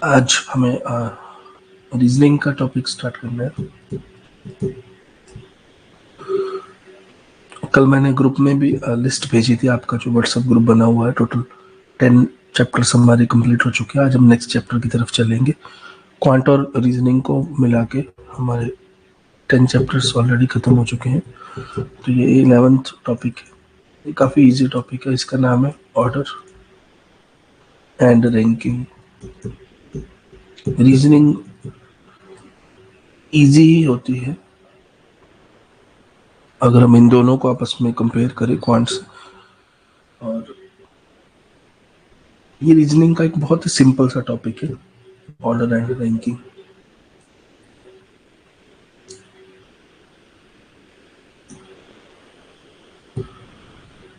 आज हमें रीजनिंग का टॉपिक स्टार्ट करना है। कल मैंने ग्रुप में भी लिस्ट भेजी थी, आपका जो व्हाट्सएप ग्रुप बना हुआ है। टोटल 10 चैप्टर्स हमारे कंप्लीट हो चुके हैं। आज हम नेक्स्ट चैप्टर की तरफ चलेंगे। क्वांट और रीजनिंग को मिला के हमारे 10 चैप्टर्स ऑलरेडी खत्म हो चुके हैं। तो ये 11th टॉपिक है। ये काफ़ी इजी टॉपिक है। इसका नाम है order and ranking. Reasoning easy ही होती है अगर हम इन दोनों को आपस में कंपेयर करें, क्वांट से। और ये रीजनिंग का एक बहुत ही सिंपल सा टॉपिक है, ऑर्डर एंड रैंकिंग।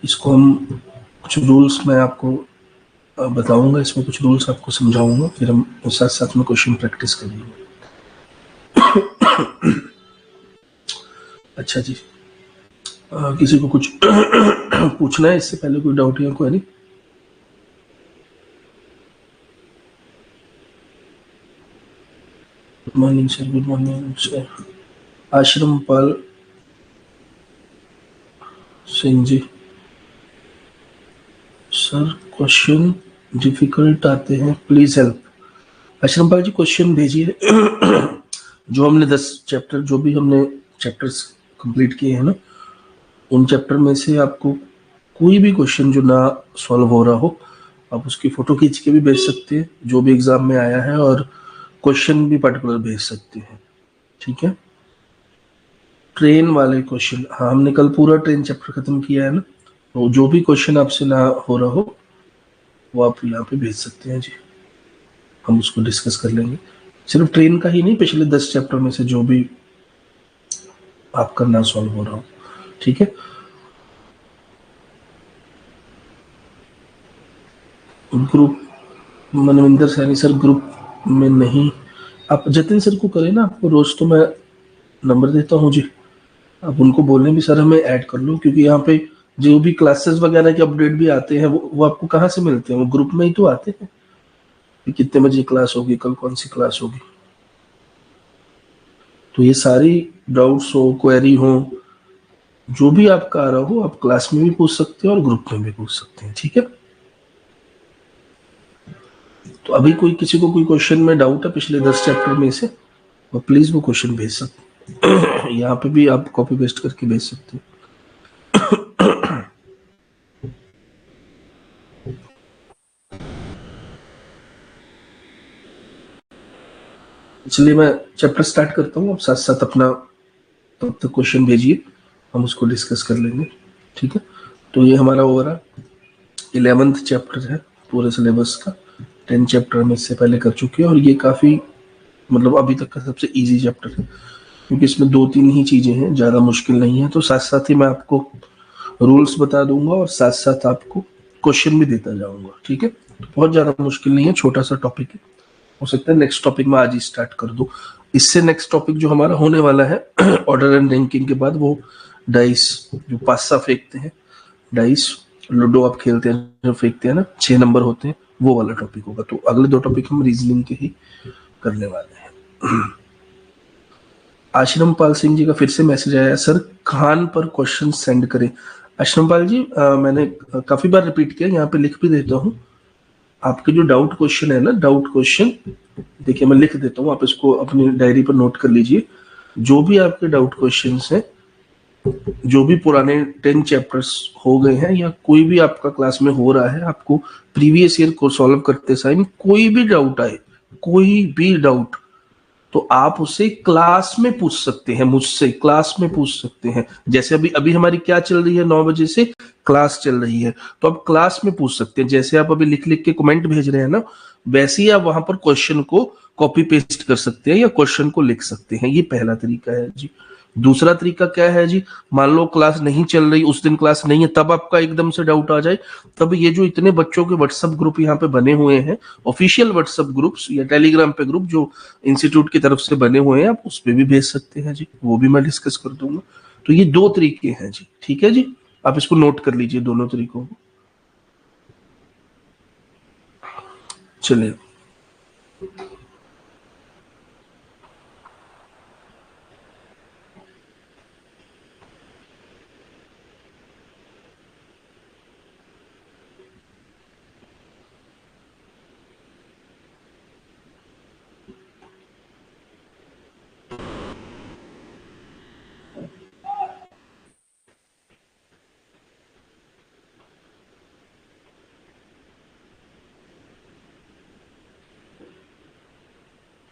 इसको हम कुछ रूल्स मैं आपको बताऊंगा, इसमें कुछ रूल्स आपको समझाऊंगा, फिर हम साथ साथ में क्वेश्चन प्रैक्टिस करेंगे। अच्छा जी, किसी को कुछ पूछना है इससे पहले? कोई डाउट या query? Good morning sir. Good morning sir. Ashrampal Singh ji, sir question difficult आते हैं, please help. Ashrampal ji question भेजिए। जो हमने 10 चैप्टर, जो भी हमने चैप्टर्स कंप्लीट किए हैं ना, उन चैप्टर में से आपको कोई भी क्वेश्चन जो ना सॉल्व हो रहा हो, आप उसकी फोटो खींच के भी भेज सकते हैं, जो भी एग्जाम में आया है, और क्वेश्चन भी पर्टिकुलर भेज सकते हैं। ठीक है। ट्रेन वाले क्वेश्चन, हाँ, हमने कल पूरा ट्रेन चैप्टर खत्म किया है ना, तो जो भी क्वेश्चन आपसे ना हो रहा हो वो आप यहाँ पे भेज सकते हैं जी, हम उसको डिस्कस कर लेंगे। सिर्फ ट्रेन का ही नहीं, पिछले 10 चैप्टर में से जो भी आपका ना सॉल्व हो रहा हो। ठीक है। Group Manvinder Saini sir group में नहीं, आप जतिन सर को करें ना, आपको रोज तो मैं नंबर देता हूँ जी, आप उनको बोलें भी सर हमें ऐड कर लो, क्योंकि यहाँ पे जो भी क्लासेस वगैरह के अपडेट भी आते हैं वो आपको कहाँ से मिलते हैं? वो ग्रुप में ही तो आते हैं कि कितने बजे क्लास होगी, कल कौन सी क्लास होगी। तो ये सारी डाउट्स हो, क्वेरी हो, जो भी आपका आ रहा हो, आप क्लास में भी पूछ सकते हैं और ग्रुप में भी पूछ सकते हैं। ठीक है। तो अभी कोई किसी को कोई क्वेश्चन में डाउट है पिछले 10 चैप्टर में से, वो प्लीज वो क्वेश्चन भेज सकते हैं। यहाँ पे भी आप कॉपी पेस्ट करके भेज सकते हैं। इसलिए मैं चैप्टर स्टार्ट करता हूँ, आप साथ साथ अपना तब तक क्वेश्चन भेजिए, हम उसको डिस्कस कर लेंगे। ठीक है। तो ये हमारा ओवरऑल 11th चैप्टर है पूरे सिलेबस का। 10 चैप्टर में इससे पहले कर चुके हैं, और ये काफ़ी मतलब अभी तक का सबसे इजी चैप्टर है, क्योंकि इसमें 2-3 ही चीज़ें हैं, ज़्यादा मुश्किल नहीं है। तो साथ साथ ही मैं आपको रूल्स बता दूंगा और साथ साथ आपको क्वेश्चन भी देता जाऊंगा। ठीक है। तो बहुत ज़्यादा मुश्किल नहीं है, छोटा सा टॉपिक है। हो सकता है नेक्स्ट टॉपिक में आज ही स्टार्ट कर दूं। इससे नेक्स्ट टॉपिक जो हमारा होने वाला है ऑर्डर एंड रैंकिंग के बाद, वो डाइस, जो पासा फेंकते हैं, डाइस लूडो आप खेलते हैं, जो फेंकते हैं ना, 6 नंबर होते हैं, वो वाला टॉपिक होगा। तो अगले 2 टॉपिक हम रीजनिंग के ही करने वाले हैं। आश्रमपाल सिंह जी का फिर से मैसेज आया, सर खान पर क्वेश्चन सेंड करें। आश्रमपाल जी, मैंने काफी बार रिपीट किया, यहाँ पे लिख भी देता हूँ। आपके जो डाउट क्वेश्चन है ना, डाउट क्वेश्चन, देखिए मैं लिख देता हूँ, आप इसको अपनी डायरी पर नोट कर लीजिए। जो भी आपके डाउट क्वेश्चंस हैं, जो भी पुराने 10 चैप्टर्स हो गए हैं, या कोई भी आपका क्लास में हो रहा है, आपको प्रीवियस ईयर को सॉल्व करते समय कोई भी डाउट आए, कोई भी डाउट, तो आप उसे क्लास में पूछ सकते हैं, मुझसे क्लास में पूछ सकते हैं। जैसे अभी अभी हमारी क्या चल रही है, 9 बजे से क्लास चल रही है, तो आप क्लास में पूछ सकते हैं। जैसे आप अभी लिख लिख के कमेंट भेज रहे हैं ना, वैसे ही आप वहां पर क्वेश्चन को कॉपी पेस्ट कर सकते हैं या क्वेश्चन को लिख सकते हैं। ये पहला तरीका है जी। दूसरा तरीका क्या है जी, मान लो क्लास नहीं चल रही, उस दिन क्लास नहीं है, तब आपका एकदम से डाउट आ जाए, तब ये जो इतने बच्चों के व्हाट्सएप ग्रुप यहाँ पे बने हुए हैं, ऑफिशियल व्हाट्सएप ग्रुप्स या टेलीग्राम पे ग्रुप जो इंस्टीट्यूट की तरफ से बने हुए हैं, आप उस पर भी भेज सकते हैं जी, वो भी मैं डिस्कस कर दूंगा। तो ये 2 तरीके हैं जी। ठीक है जी, आप इसको नोट कर लीजिए दोनों तरीकों को। चलिए,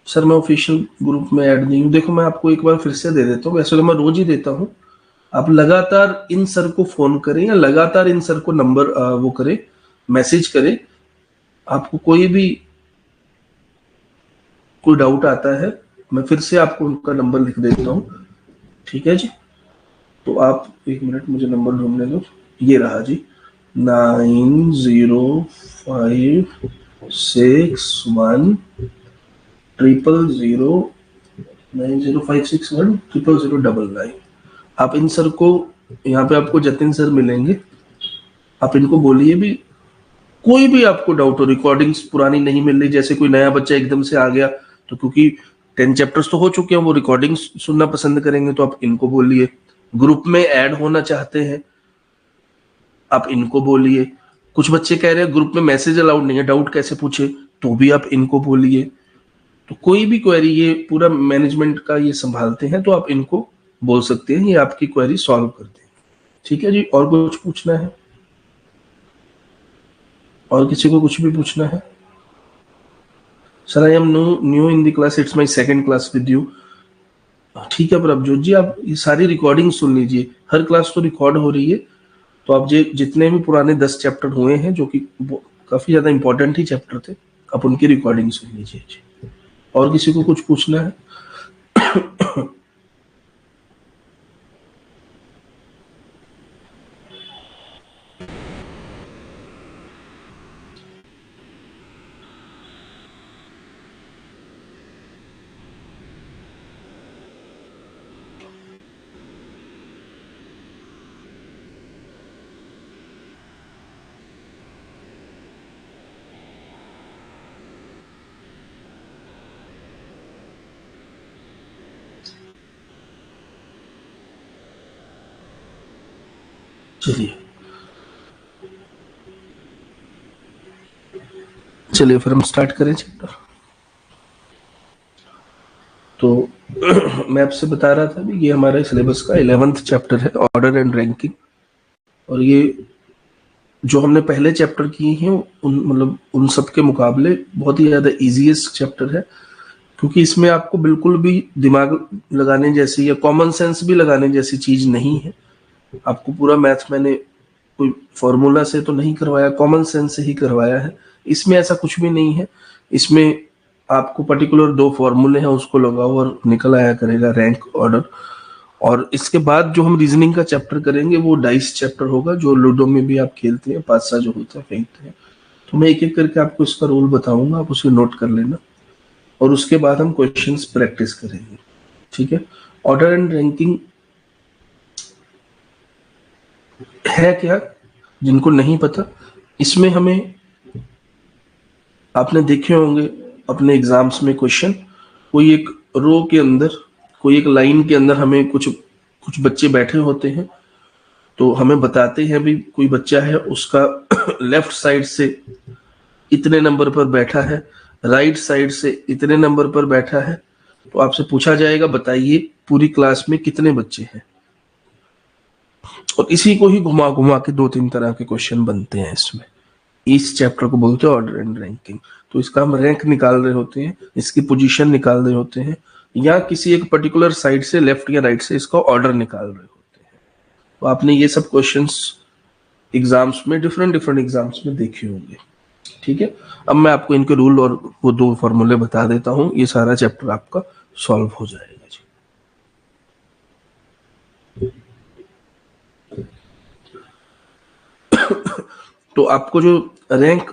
सर मैं ऑफिशियल ग्रुप में ऐड नहीं हूँ। देखो मैं आपको एक बार फिर से दे देता हूँ, वैसे तो मैं रोज ही देता हूँ। आप लगातार इन सर को फोन करें या लगातार इन सर को नंबर वो करें, मैसेज करें। आपको कोई डाउट आता है, मैं फिर से आपको उनका नंबर लिख देता हूँ। ठीक है जी, तो आप एक मिनट मुझे नंबर ढूंढने दो। ये रहा जी, 9056 90561 0005619। आप इन सर को, यहाँ पे आपको जतिन सर मिलेंगे, आप इनको बोलिए भी कोई भी आपको डाउट हो, रिकॉर्डिंग्स पुरानी नहीं मिल रही, जैसे कोई नया बच्चा एकदम से आ गया, तो क्योंकि 10 चैप्टर्स तो हो चुके हैं, वो रिकॉर्डिंग्स सुनना पसंद करेंगे, तो आप इनको बोलिए। ग्रुप में ऐड होना चाहते हैं, आप इनको बोलिए। कुछ बच्चे कह रहे हैं ग्रुप में मैसेज अलाउड नहीं है, डाउट कैसे पूछे, तो भी आप इनको बोलिए। तो कोई भी क्वेरी, ये पूरा मैनेजमेंट का ये संभालते हैं, तो आप इनको बोल सकते हैं, ये आपकी क्वेरी सॉल्व करते हैं। ठीक है जी, और कुछ पूछना है? और किसी को कुछ भी पूछना है? Sir I am new in the class, it's my second class with you. ठीक है प्रभजोत जी, आप ये सारी रिकॉर्डिंग सुन लीजिए, हर क्लास तो रिकॉर्ड हो रही है, तो आप जितने भी पुराने 10 चैप्टर हुए हैं, जो कि काफी ज्यादा इंपॉर्टेंट ही चैप्टर थे, आप उनकी रिकॉर्डिंग सुन लीजिए जी। और किसी को कुछ पूछना है? चलिए चलिए फिर हम स्टार्ट करें चैप्टर। तो मैं आपसे बता रहा था भी, ये हमारे सिलेबस का 11th चैप्टर है, ऑर्डर एंड रैंकिंग। और ये जो हमने पहले चैप्टर किए हैं, उन सब के मुकाबले बहुत ही ज्यादा इजीएस्ट चैप्टर है, क्योंकि इसमें आपको बिल्कुल भी दिमाग लगाने जैसी या कॉमन सेंस भी लगाने जैसी चीज नहीं है। आपको पूरा मैथ मैंने कोई फॉर्मूला से तो नहीं करवाया, कॉमन सेंस से ही करवाया है। इसमें ऐसा कुछ भी नहीं है। इसमें आपको पर्टिकुलर 2 फॉर्मूले हैं, उसको लगाओ और निकल आया करेगा रैंक, ऑर्डर। और इसके बाद जो हम रीजनिंग का चैप्टर करेंगे, वो डाइस चैप्टर होगा, जो लूडो में भी आप खेलते हैं, 5 जो होता है फेंकते हैं। तो मैं एक एक करके आपको इसका रूल बताऊंगा, आप उसे नोट कर लेना, और उसके बाद हम क्वेश्चंस प्रैक्टिस करेंगे। ठीक है, ऑर्डर एंड रैंकिंग है क्या, जिनको नहीं पता, इसमें हमें, आपने देखे होंगे अपने एग्जाम्स में क्वेश्चन, कोई एक रो के अंदर, कोई एक लाइन के अंदर हमें कुछ बच्चे बैठे होते हैं, तो हमें बताते हैं भी कोई बच्चा है, उसका लेफ्ट साइड से इतने नंबर पर बैठा है, राइट साइड से इतने नंबर पर बैठा है। तो आपसे पूछा जाएगा बताइए पूरी क्लास में कितने बच्चे हैं, और इसी को ही घुमा घुमा के 2-3 तरह के क्वेश्चन बनते हैं इसमें। इस चैप्टर को बोलते हैं ऑर्डर एंड रैंकिंग। तो इसका हम रैंक निकाल रहे होते हैं, इसकी पोजीशन निकाल रहे होते हैं, या किसी एक पर्टिकुलर साइड से, लेफ्ट या राइट से, इसका ऑर्डर निकाल रहे होते हैं। तो आपने ये सब क्वेश्चंस एग्जाम्स में, डिफरेंट एग्जाम्स में देखे होंगे। ठीक है, अब मैं आपको इनके रूल और वो 2 फॉर्मूले बता देता हूं, ये सारा चैप्टर आपका सॉल्व हो जाएगा जी। तो आपको जो रैंक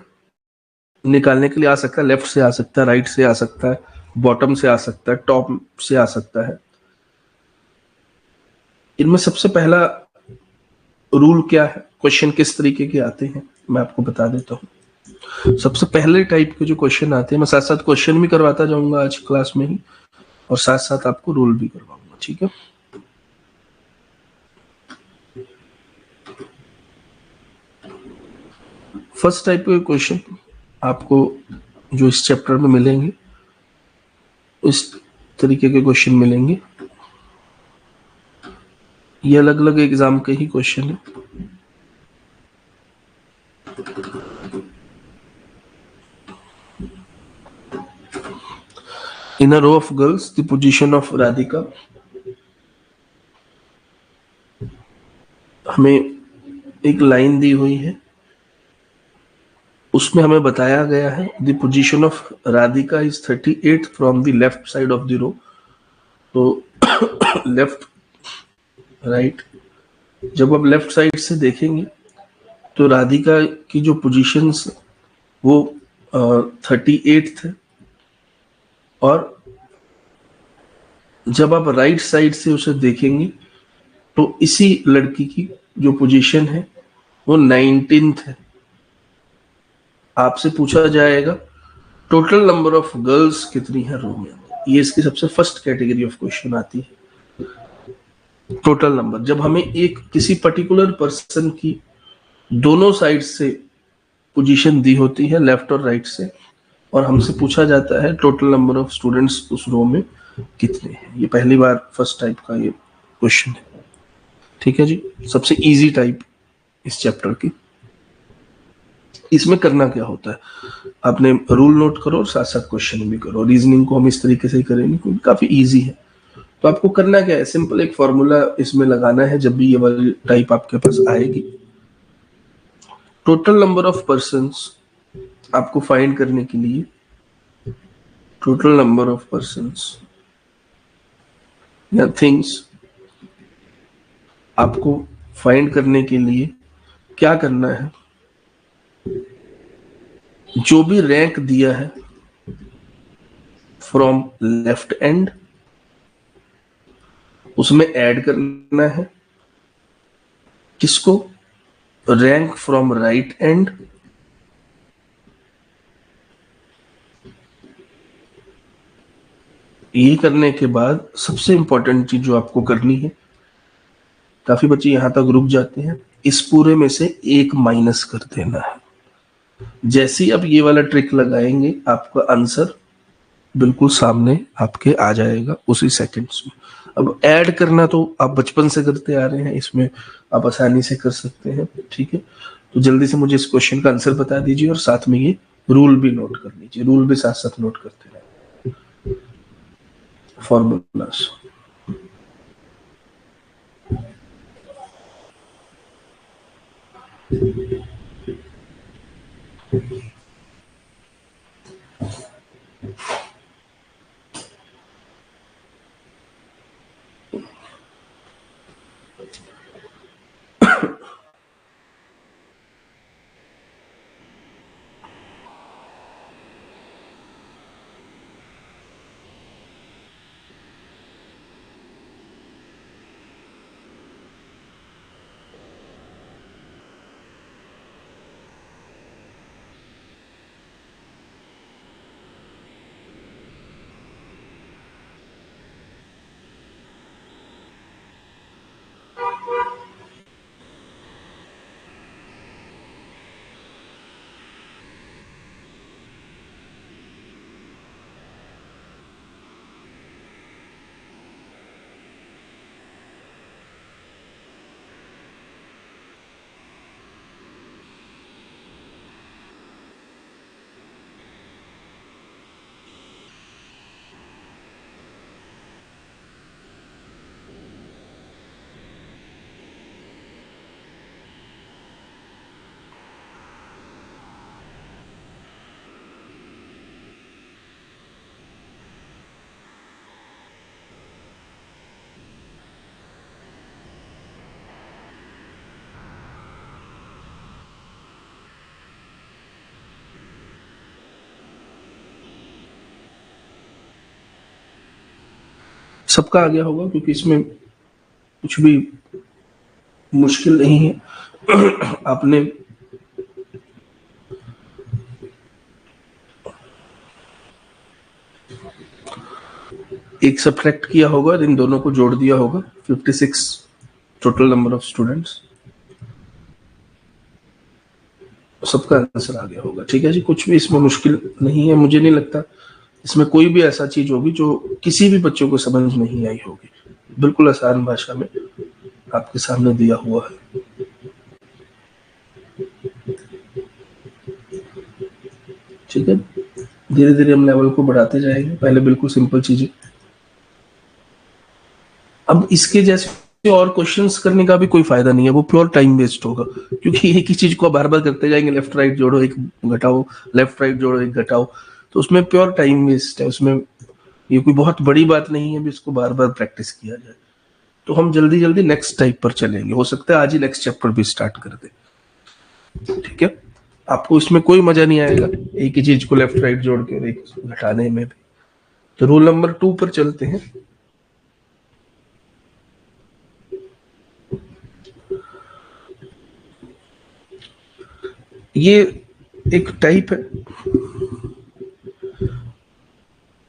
निकालने के लिए आ सकता है, लेफ्ट से आ सकता है, राइट से आ सकता है, बॉटम से आ सकता है, टॉप से आ सकता है। इनमें सबसे पहला रूल क्या है, क्वेश्चन किस तरीके के आते हैं, मैं आपको बता देता हूं। सबसे पहले टाइप के जो क्वेश्चन आते हैं, मैं साथ साथ क्वेश्चन भी करवाता जाऊंगा आज क्लास में ही, और साथ साथ आपको रूल भी करवाऊंगा, ठीक है। फर्स्ट टाइप के क्वेश्चन आपको जो इस चैप्टर में मिलेंगे, इस तरीके के क्वेश्चन मिलेंगे। ये अलग अलग एग्जाम के ही क्वेश्चन है। In a row of girls, the position of Radhika, हमें एक लाइन दी हुई है, उसमें हमें बताया गया है the position of Radhika is 38 from the left side of the row. तो लेफ्ट राइट, जब आप लेफ्ट साइड से देखेंगे तो राधिका की जो पोजीशंस वो 38 थे, और जब आप राइट साइड से उसे देखेंगे तो इसी लड़की की जो पोजीशन है वो 19th है। आपसे पूछा जाएगा टोटल नंबर ऑफ गर्ल्स कितनी है रो में, ये इसकी सबसे फर्स्ट कैटेगरी ऑफ क्वेश्चन आती है, टोटल नंबर। जब हमें एक किसी पर्टिकुलर पर्सन की दोनों साइड से पोजीशन दी होती है, लेफ्ट और राइट से, और हमसे पूछा जाता है टोटल नंबर ऑफ स्टूडेंट्स उस रो में कितने हैं, ये पहली बार फर्स्ट टाइप का ये क्वेश्चन है, ठीक है जी। सबसे इजी टाइप इस चैप्टर की। इसमें करना क्या होता है, आपने रूल नोट करो और साथ साथ क्वेश्चन भी करो। रीजनिंग को हम इस तरीके से ही करेंगे क्योंकि काफी इजी है। तो आपको करना क्या है, सिंपल एक फॉर्मूला इसमें लगाना है जब भी ये वाली टाइप आपके पास आएगी। टोटल नंबर ऑफ पर्सन्स आपको फाइंड करने के लिए, टोटल नंबर ऑफ पर्सन्स या थिंग्स आपको फाइंड करने के लिए क्या करना है, जो भी रैंक दिया है फ्रॉम लेफ्ट एंड उसमें ऐड करना है किसको, रैंक फ्रॉम राइट एंड ये करने के बाद सबसे इंपॉर्टेंट चीज जो आपको करनी है, काफी बच्चे यहां तक रुक जाते हैं, इस पूरे में से एक माइनस कर देना है। जैसे ही आप ये वाला ट्रिक लगाएंगे आपका आंसर बिल्कुल सामने आपके आ जाएगा उसी सेकंड्स में। अब ऐड करना तो आप बचपन से करते आ रहे हैं, इसमें आप आसानी से कर सकते हैं, ठीक है। तो जल्दी से मुझे इस क्वेश्चन का आंसर बता दीजिए और साथ में ये रूल भी नोट कर लीजिए, रूल भी साथ साथ नोट करते रहे। फॉर्मूलास सबका आ गया होगा क्योंकि इसमें कुछ भी मुश्किल नहीं है। आपने एक सब्ट्रैक्ट किया होगा, इन दोनों को जोड़ दिया होगा, 56 टोटल नंबर ऑफ स्टूडेंट्स, सबका आंसर आ गया होगा। ठीक है जी, कुछ भी इसमें मुश्किल नहीं है, मुझे नहीं लगता इसमें कोई भी ऐसा चीज होगी जो किसी भी बच्चों को समझ नहीं आई होगी। बिल्कुल आसान भाषा में आपके सामने दिया हुआ है। ठीक है, धीरे धीरे हम लेवल को बढ़ाते जाएंगे, पहले बिल्कुल सिंपल चीजें। अब इसके जैसे और क्वेश्चंस करने का भी कोई फायदा नहीं है, वो प्योर टाइम वेस्ट होगा, क्योंकि एक ही चीज को बार बार करते जाएंगे, लेफ्ट राइट जोड़ो एक घटाओ, लेफ्ट राइट जोड़ो एक घटाओ, तो उसमें प्योर टाइम वेस्ट है। उसमें ये कोई बहुत बड़ी बात नहीं है भी इसको बार बार प्रैक्टिस किया जाए। तो हम जल्दी जल्दी नेक्स्ट टाइप पर चलेंगे, हो सकता है आज ही नेक्स्ट चैप्टर भी स्टार्ट कर दे। ठीक है, आपको इसमें कोई मजा नहीं आएगा एक ही चीज को लेफ्ट राइट जोड़ के और एक घटाने में भी। तो रूल नंबर 2 पर चलते हैं। ये एक टाइप है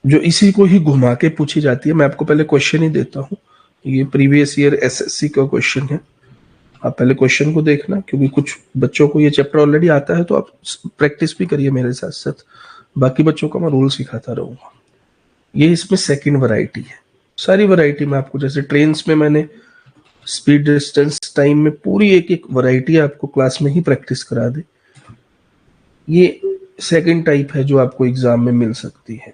जो इसी को ही घुमा के पूछी जाती है। मैं आपको पहले क्वेश्चन ही देता हूँ, ये प्रीवियस ईयर एसएससी का क्वेश्चन है। आप पहले क्वेश्चन को देखना, क्योंकि कुछ बच्चों को ये चैप्टर ऑलरेडी आता है, तो आप प्रैक्टिस भी करिए मेरे साथ साथ, बाकी बच्चों को मैं रूल सिखाता रहूंगा। ये इसमें सेकंड वैरायटी है। सारी वैरायटी में आपको, जैसे ट्रेन्स में मैंने स्पीड डिस्टेंस टाइम में पूरी एक एक वैरायटी आपको क्लास में ही प्रैक्टिस करा दे, ये सेकंड टाइप है जो आपको एग्जाम में मिल सकती है।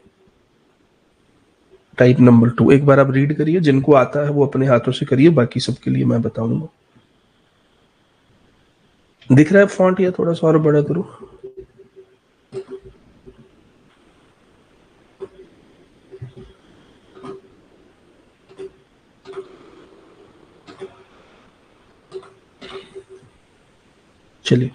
टाइप नंबर 2 एक बार आप रीड करिए, जिनको आता है वो अपने हाथों से करिए, बाकी सबके लिए मैं बताऊंगा। दिख रहा है फॉन्ट, या थोड़ा सा और बड़ा करूं? चलिए।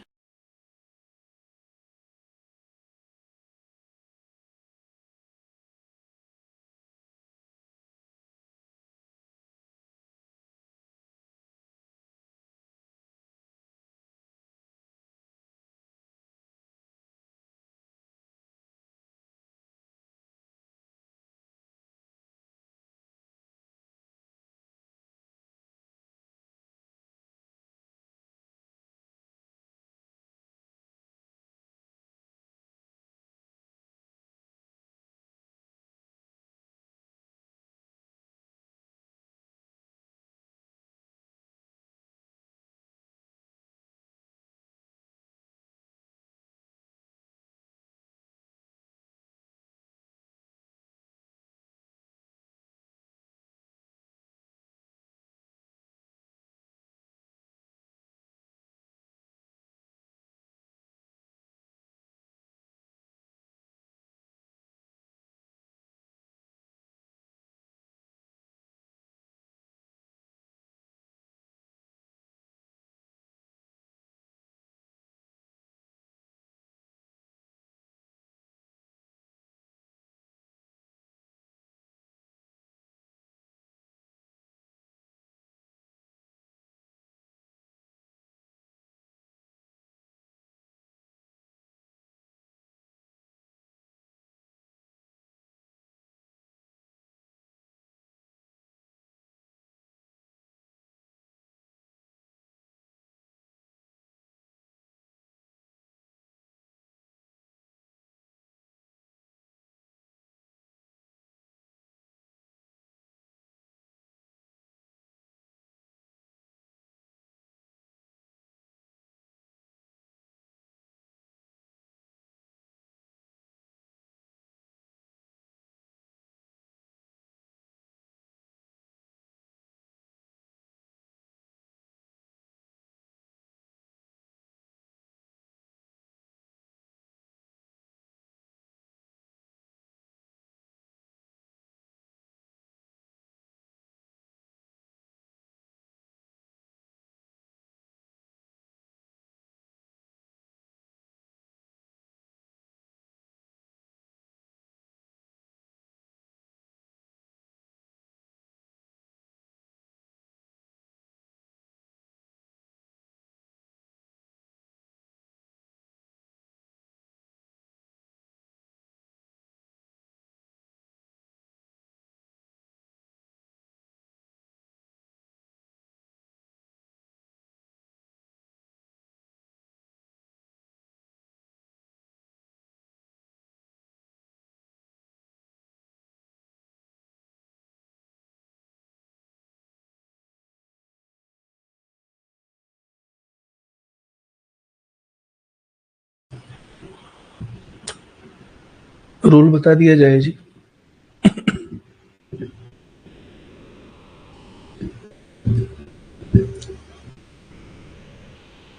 रूल बता दिया जाए जी।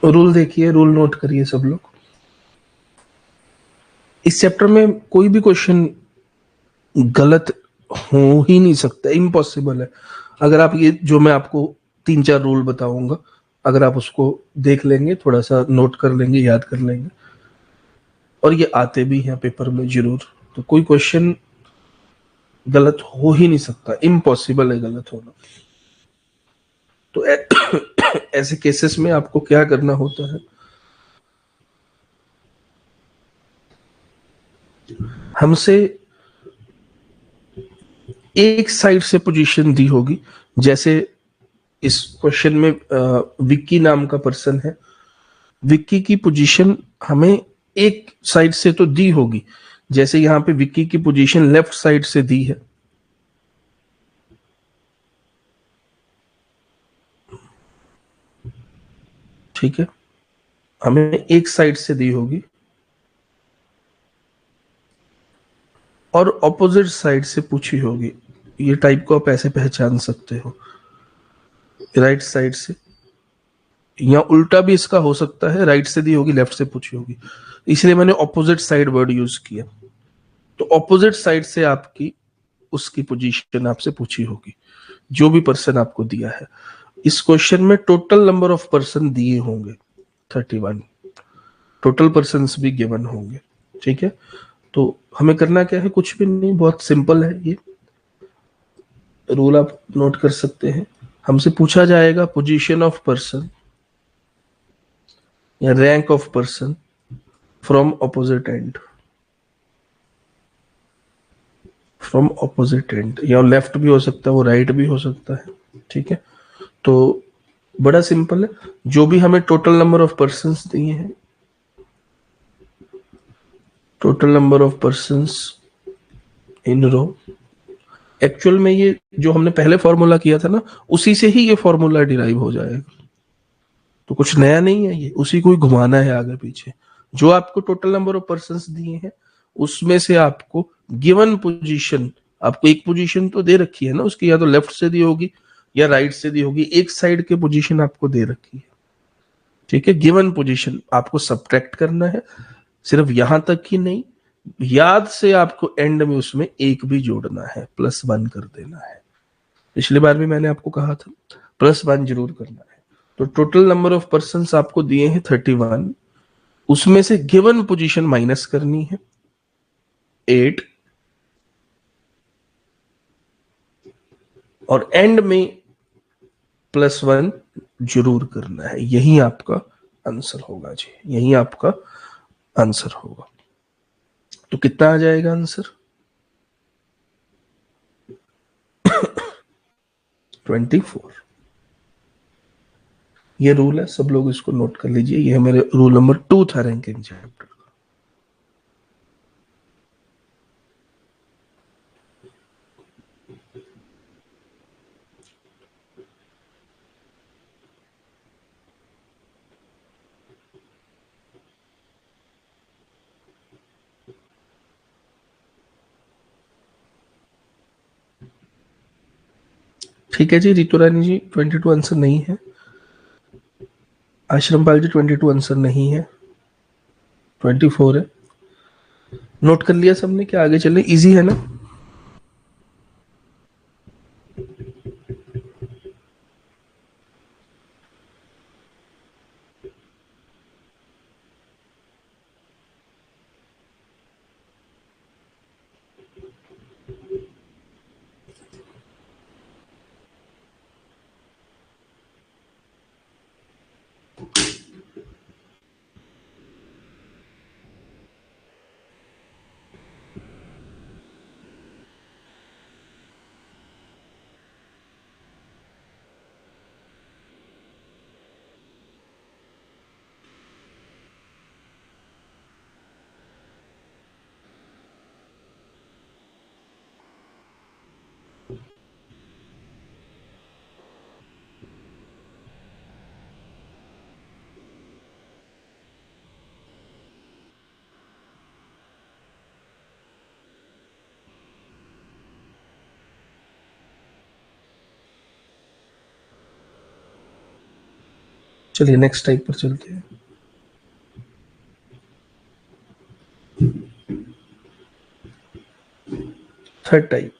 रूल देखिए, रूल नोट करिए सब लोग। इस चैप्टर में कोई भी क्वेश्चन गलत हो ही नहीं सकता, इम्पॉसिबल है। अगर आप ये जो मैं आपको 3-4 रूल बताऊंगा, अगर आप उसको देख लेंगे, थोड़ा सा नोट कर लेंगे, याद कर लेंगे, और ये आते भी हैं पेपर में जरूर, तो कोई क्वेश्चन गलत हो ही नहीं सकता, इम्पॉसिबल है गलत होना। तो ऐसे केसेस में आपको क्या करना होता है, हमसे एक साइड से पोजीशन दी होगी। जैसे इस क्वेश्चन में विक्की नाम का पर्सन है, विक्की की पोजीशन हमें एक साइड से तो दी होगी। जैसे यहां पे विक्की की पोजीशन लेफ्ट साइड से दी है, ठीक है, हमें एक साइड से दी होगी, और ऑपोजिट साइड से पूछी होगी। ये टाइप को आप ऐसे पहचान सकते हो, राइट साइड से, या उल्टा भी इसका हो सकता है, राइट से दी होगी, लेफ्ट से पूछी होगी, इसलिए मैंने ऑपोजिट साइड वर्ड यूज किया। तो ऑपोजिट साइड से आपकी उसकी पोजीशन आपसे पूछी होगी, जो भी पर्सन आपको दिया है। इस क्वेश्चन में टोटल नंबर ऑफ पर्सन दिए होंगे 31, टोटल पर्सन भी गिवन होंगे, ठीक है। तो हमें करना क्या है, कुछ भी नहीं, बहुत सिंपल है ये रूल, आप नोट कर सकते हैं। हमसे पूछा जाएगा पोजीशन ऑफ पर्सन या rank of person from opposite and, from opposite and, या लेफ्ट भी हो सकता है, वो राइट भी हो सकता है, ठीक है। तो बड़ा सिंपल है, जो भी हमें टोटल नंबर ऑफ पर्सन दिए हैं, total number of person in row, actual में ये जो हमने पहले फॉर्मूला किया था ना, उसी से ही ये फॉर्मूला डिराइव हो जाएगा। तो कुछ नया नहीं है, ये उसी को ही घुमाना है आगे पीछे। जो आपको टोटल नंबर ऑफ पर्सन दिए हैं, उसमें से आपको गिवन पोजीशन, आपको एक पोजीशन तो दे रखी है ना उसकी, या तो लेफ्ट से दी होगी या राइट से दी होगी, एक साइड के पोजीशन आपको दे रखी है, ठीक है। गिवन पोजीशन आपको सब्ट्रैक्ट करना है, सिर्फ यहां तक ही नहीं, याद से आपको एंड में उसमें एक भी जोड़ना है, +1 कर देना है। पिछली बार भी मैंने आपको कहा था +1 जरूर करना है। तो टोटल नंबर ऑफ पर्सन आपको दिए हैं 31, उसमें से गिवन पोजीशन माइनस करनी है 8, और एंड में +1 जरूर करना है। यही आपका आंसर होगा जी, यही आपका आंसर होगा। तो कितना आ जाएगा आंसर, 24। ये रूल है, सब लोग इसको नोट कर लीजिए, ये मेरे रूल नंबर 2 था रैंकिंग चैप्टर। ठीक है जी, रितु रानी जी 22 आंसर नहीं है, आश्रमपाल जी 22 आंसर नहीं है, 24 है। नोट कर लिया सबने, क्या आगे चले, इजी है ना। चलिए नेक्स्ट टाइप पर चलते हैं। थर्ड टाइप,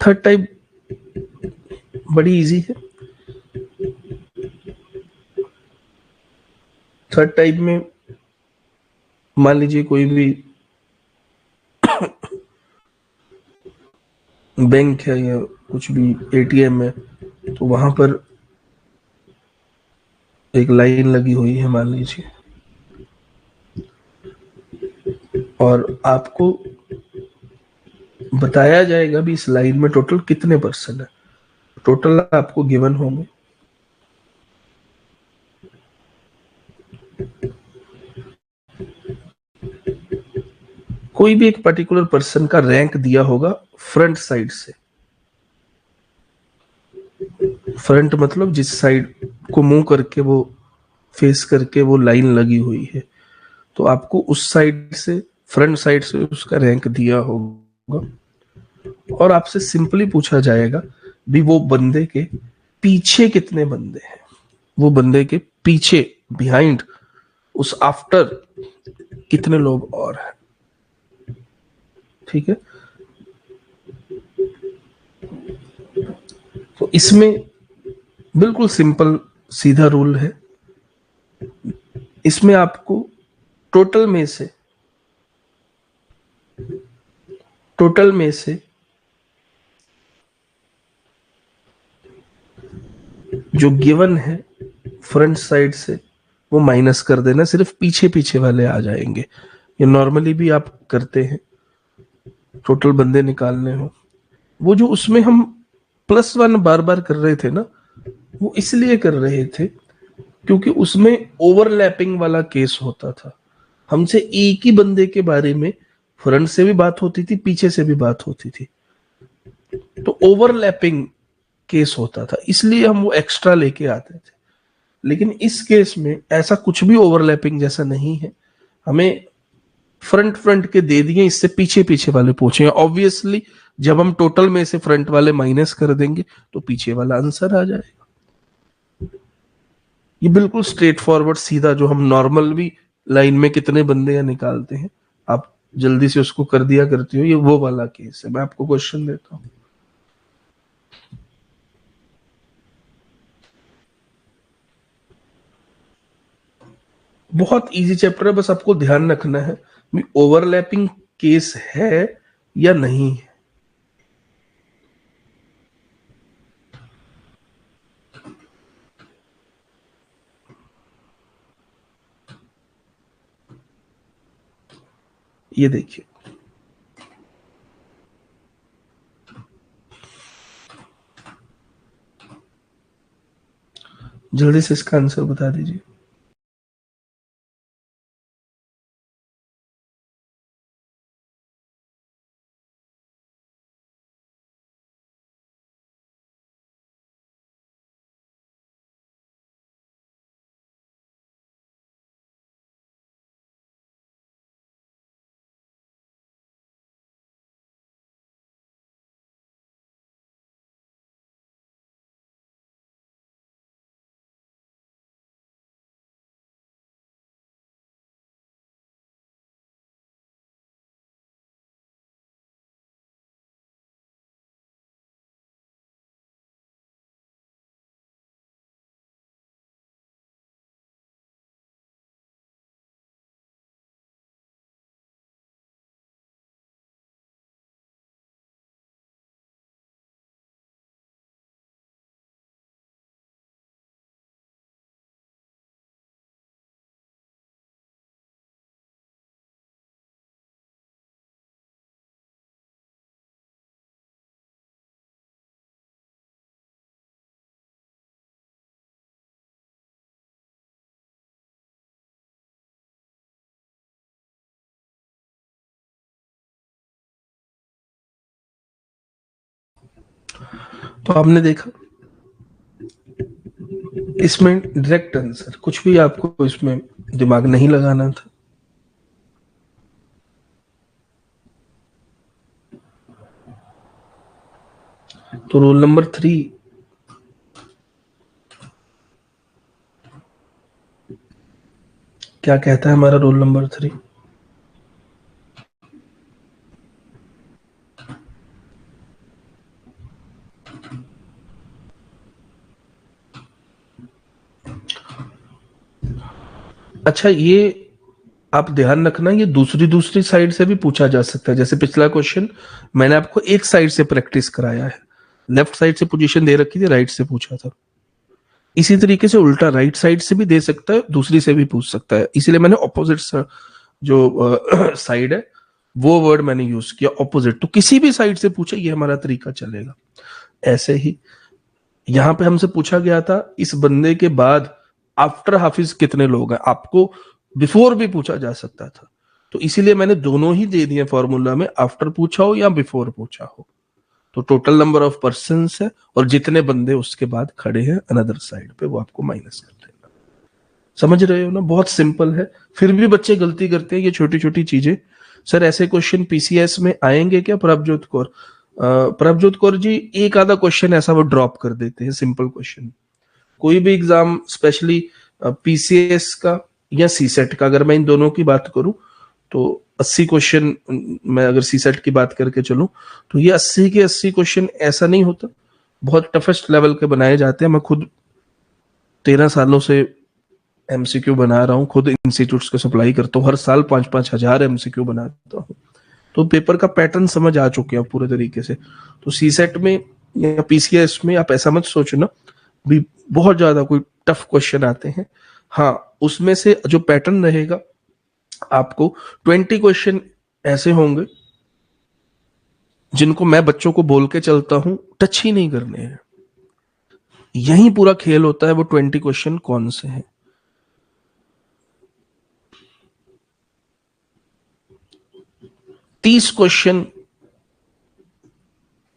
थर्ड टाइप बड़ी इजी है। थर्ड टाइप में मान लीजिए कोई भी बैंक है या कुछ भी एटीएम है, तो वहां पर एक लाइन लगी हुई है मान लीजिए, और आपको बताया जाएगा भी इस लाइन में टोटल कितने पर्सन है। टोटल आपको गिवन होंगे, कोई भी एक पर्टिकुलर पर्सन का रैंक दिया होगा फ्रंट साइड से। फ्रंट मतलब जिस साइड को मुंह करके वो फेस करके वो लाइन लगी हुई है, तो आपको उस साइड से, फ्रंट साइड से उसका रैंक दिया होगा, और आपसे सिंपली पूछा जाएगा भी वो बंदे के पीछे कितने बंदे हैं, वो बंदे के पीछे, बिहाइंड, उस आफ्टर कितने लोग और हैं। ठीक है, तो इसमें बिल्कुल सिंपल सीधा रूल है। इसमें आपको टोटल में से, टोटल में से जो गिवन है फ्रंट साइड से वो माइनस कर देना, सिर्फ पीछे पीछे वाले आ जाएंगे। ये नॉर्मली भी आप करते हैं, टोटल बंदे निकालने हो, वो जो उसमें हम +1 बार बार कर रहे थे ना, वो इसलिए कर रहे थे क्योंकि उसमें ओवरलैपिंग वाला केस होता था। हमसे एक ही बंदे के बारे में फ्रंट से भी बात होती थी, पीछे से भी बात होती थी, तो ओवरलैपिंग केस होता था, इसलिए हम वो एक्स्ट्रा लेके आते थे। लेकिन इस केस में ऐसा कुछ भी ओवरलैपिंग जैसा नहीं है, हमें फ्रंट फ्रंट के दे दिए, इससे पीछे पीछे वाले पूछे। ऑब्वियसली जब हम टोटल में से फ्रंट वाले माइनस कर देंगे तो पीछे वाला आंसर आ जाएगा। ये बिल्कुल स्ट्रेट फॉरवर्ड सीधा, जो हम नॉर्मल भी लाइन में कितने बंदे या निकालते हैं, आप जल्दी से उसको कर दिया करते हो, ये वो वाला केस है। मैं आपको क्वेश्चन देता हूं, बहुत इजी चैप्टर है, बस आपको ध्यान रखना है ओवरलैपिंग केस है या नहीं है। ये देखिए, जल्दी से इसका आंसर बता दीजिए। तो आपने देखा, इसमें डायरेक्ट आंसर, कुछ भी आपको इसमें दिमाग नहीं लगाना था। तो रोल नंबर 3 क्या कहता है हमारा रोल नंबर 3? अच्छा, ये आप ध्यान रखना, ये दूसरी साइड से भी पूछा जा सकता है। जैसे पिछला क्वेश्चन मैंने आपको एक साइड से प्रैक्टिस कराया है, लेफ्ट साइड से पोजीशन दे रखी थी, राइट से पूछा था। इसी तरीके से उल्टा राइट साइड से भी दे सकता है, दूसरी से भी पूछ सकता है। इसीलिए मैंने ऑपोजिट जो साइड है वो वर्ड मैंने यूज किया, ऑपोजिट। तो किसी भी साइड से पूछे, ये हमारा तरीका चलेगा। ऐसे ही यहां पे हमसे पूछा गया था इस बंदे के बाद आफ्टर हाफिज कितने लोग हैं, आपको बिफोर भी पूछा जा सकता था। तो इसीलिए मैंने दोनों ही दे दिए फॉर्मूला में, आफ्टर पूछा हो या बिफोर पूछा हो। तो टोटल नंबर ऑफ पर्सन है और जितने बंदे उसके बाद खड़े हैं अनदर साइड पे, वो आपको माइनस कर देना। समझ रहे हो ना? बहुत सिंपल है। फिर भी बच्चे गलती करते हैं ये छोटी छोटी चीजें। सर ऐसे क्वेश्चन पीसीएस में आएंगे क्या प्रभजोत कौर? प्रभजोत कौर जी, एक आधा क्वेश्चन ऐसा वो ड्रॉप कर देते हैं, सिंपल क्वेश्चन। कोई भी एग्जाम, स्पेशली पीसीएस का या सीसेट का, अगर मैं इन दोनों की बात करूं तो 80 क्वेश्चन, मैं अगर सीसेट की बात करके चलूं तो ये 80 के 80 क्वेश्चन ऐसा नहीं होता, बहुत टफेस्ट लेवल के बनाए जाते हैं। मैं खुद 13 सालों से एमसीक्यू बना रहा हूँ, खुद इंस्टीट्यूट्स को सप्लाई करता हूँ, हर साल 5-5 हजार एमसीक्यू बनाता हूँ। तो पेपर का पैटर्न समझ आ चुके हैं पूरे तरीके से। तो सीसेट में या पीसीएस में आप ऐसा मत सोचना भी बहुत ज्यादा कोई टफ क्वेश्चन आते हैं। हाँ, उसमें से जो पैटर्न रहेगा, आपको 20 क्वेश्चन ऐसे होंगे जिनको मैं बच्चों को बोल के चलता हूं टच ही नहीं करने हैं। यही पूरा खेल होता है, वो 20 क्वेश्चन कौन से हैं। 30 क्वेश्चन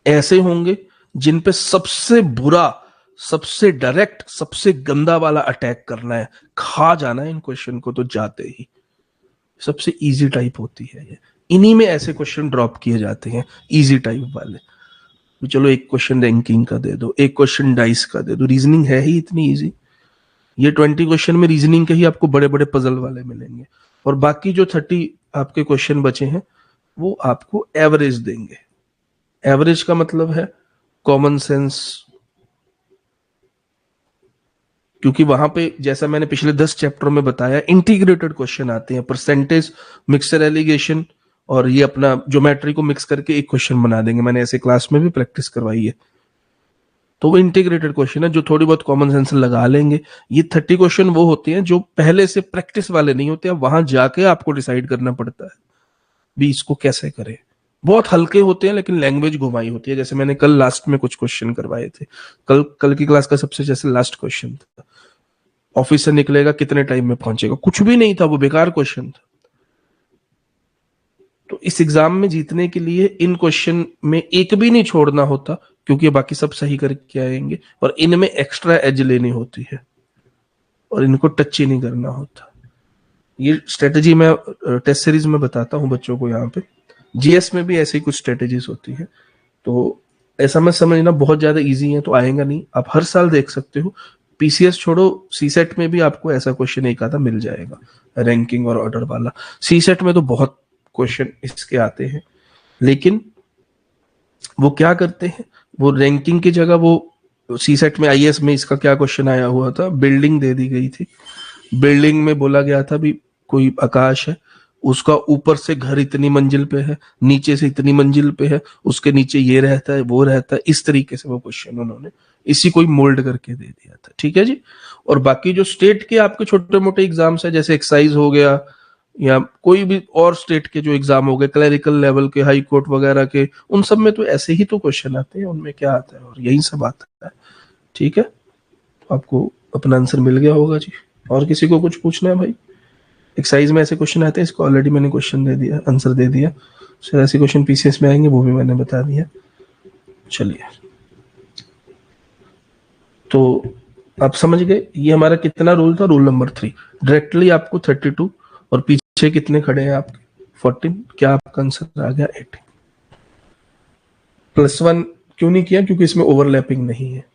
ऐसे होंगे जिन पे सबसे बुरा, सबसे डायरेक्ट, सबसे गंदा वाला अटैक करना है, खा जाना है इन क्वेश्चन को तो जाते ही। सबसे इजी टाइप होती है ये, इन्हीं में ऐसे क्वेश्चन ड्रॉप किए जाते हैं, इजी टाइप वाले। तो चलो एक क्वेश्चन रैंकिंग का दे दो, एक क्वेश्चन डाइस का दे दो, रीजनिंग है ही इतनी इजी। ये 20 क्वेश्चन में रीजनिंग के ही आपको बड़े बड़े पजल वाले मिलेंगे, और बाकी जो 30 आपके क्वेश्चन बचे हैं वो आपको एवरेज देंगे। एवरेज का मतलब है कॉमन सेंस, क्योंकि वहां पे जैसा मैंने पिछले 10 चैप्टर में बताया, इंटीग्रेटेड क्वेश्चन आते हैं, परसेंटेज, मिक्सर एलिगेशन और ये अपना ज्योमेट्री को मिक्स करके एक क्वेश्चन बना देंगे। मैंने ऐसे क्लास में भी प्रैक्टिस करवाई है। तो वो इंटीग्रेटेड क्वेश्चन है जो थोड़ी बहुत कॉमन सेंस लगा लेंगे। ये 30 क्वेश्चन वो होते हैं जो पहले से प्रैक्टिस वाले नहीं होते, वहां जाके आपको डिसाइड करना पड़ता है भी इसको कैसे करें। बहुत हल्के होते हैं लेकिन लैंग्वेज घुमाई होती है। जैसे मैंने कल लास्ट में कुछ क्वेश्चन करवाए थे, कल की क्लास का सबसे जैसे लास्ट क्वेश्चन था, ऑफिस से निकलेगा कितने टाइम में पहुंचेगा, कुछ भी नहीं था, वो बेकार क्वेश्चन था। तो इस एग्जाम में जीतने के लिए इन क्वेश्चन में एक भी नहीं छोड़ना होता, क्योंकि बाकी सब सही करके आएंगे, और इनमें एक्स्ट्रा एज लेनी होती है और इनको टच ही नहीं करना होता। ये स्ट्रेटेजी मैं टेस्ट सीरीज में बताता हूं बच्चों को। यहाँ पे जीएस में भी ऐसी कुछ स्ट्रेटेजीज होती है। तो ऐसा मत समझना बहुत ज्यादा इजी है तो आएगा नहीं, आप हर साल देख सकते हो। पीसीएस छोड़ो, सीसेट में भी आपको ऐसा क्वेश्चन एक आधा मिल जाएगा, रैंकिंग और ऑर्डर वाला। सीसेट में तो बहुत क्वेश्चन इसके आते हैं, लेकिन वो क्या करते हैं, वो रैंकिंग की जगह वो सीसेट में, आईएएस में इसका क्या क्वेश्चन आया हुआ था, बिल्डिंग दे दी गई थी। बिल्डिंग में बोला गया था भी कोई आकाश है, उसका ऊपर से घर इतनी मंजिल पे है, नीचे से इतनी मंजिल पे है, उसके नीचे ये रहता है, वो रहता है। इस तरीके से वो क्वेश्चन उन्होंने इसी को मोल्ड करके दे दिया था। ठीक है जी। और बाकी जो स्टेट के आपके छोटे मोटे एग्जाम्स है, जैसे एक्साइज हो गया या कोई भी और स्टेट के जो एग्जाम हो गए, क्लरिकल लेवल के, हाई कोर्ट वगैरह के, उन सब में तो ऐसे ही तो क्वेश्चन आते हैं, उनमें क्या आता है, और यही सब आता है। ठीक है, तो आपको अपना आंसर मिल गया होगा जी। और किसी को कुछ पूछना है भाई? एक्साइज में ऐसे क्वेश्चन आते हैं, इसको ऑलरेडी मैंने क्वेश्चन दे दिया, आंसर दे दिया। सर ऐसे क्वेश्चन पीसीएस में आएंगे, वो भी मैंने बता दिया। चलिए, तो आप समझ गए ये हमारा कितना रूल था, रूल नंबर 3। डायरेक्टली आपको 32 और पीछे कितने खड़े हैं आपके 14, क्या आपका आंसर आ गया 18 +1 क्यों नहीं किया? क्योंकि इसमें ओवरलैपिंग नहीं है।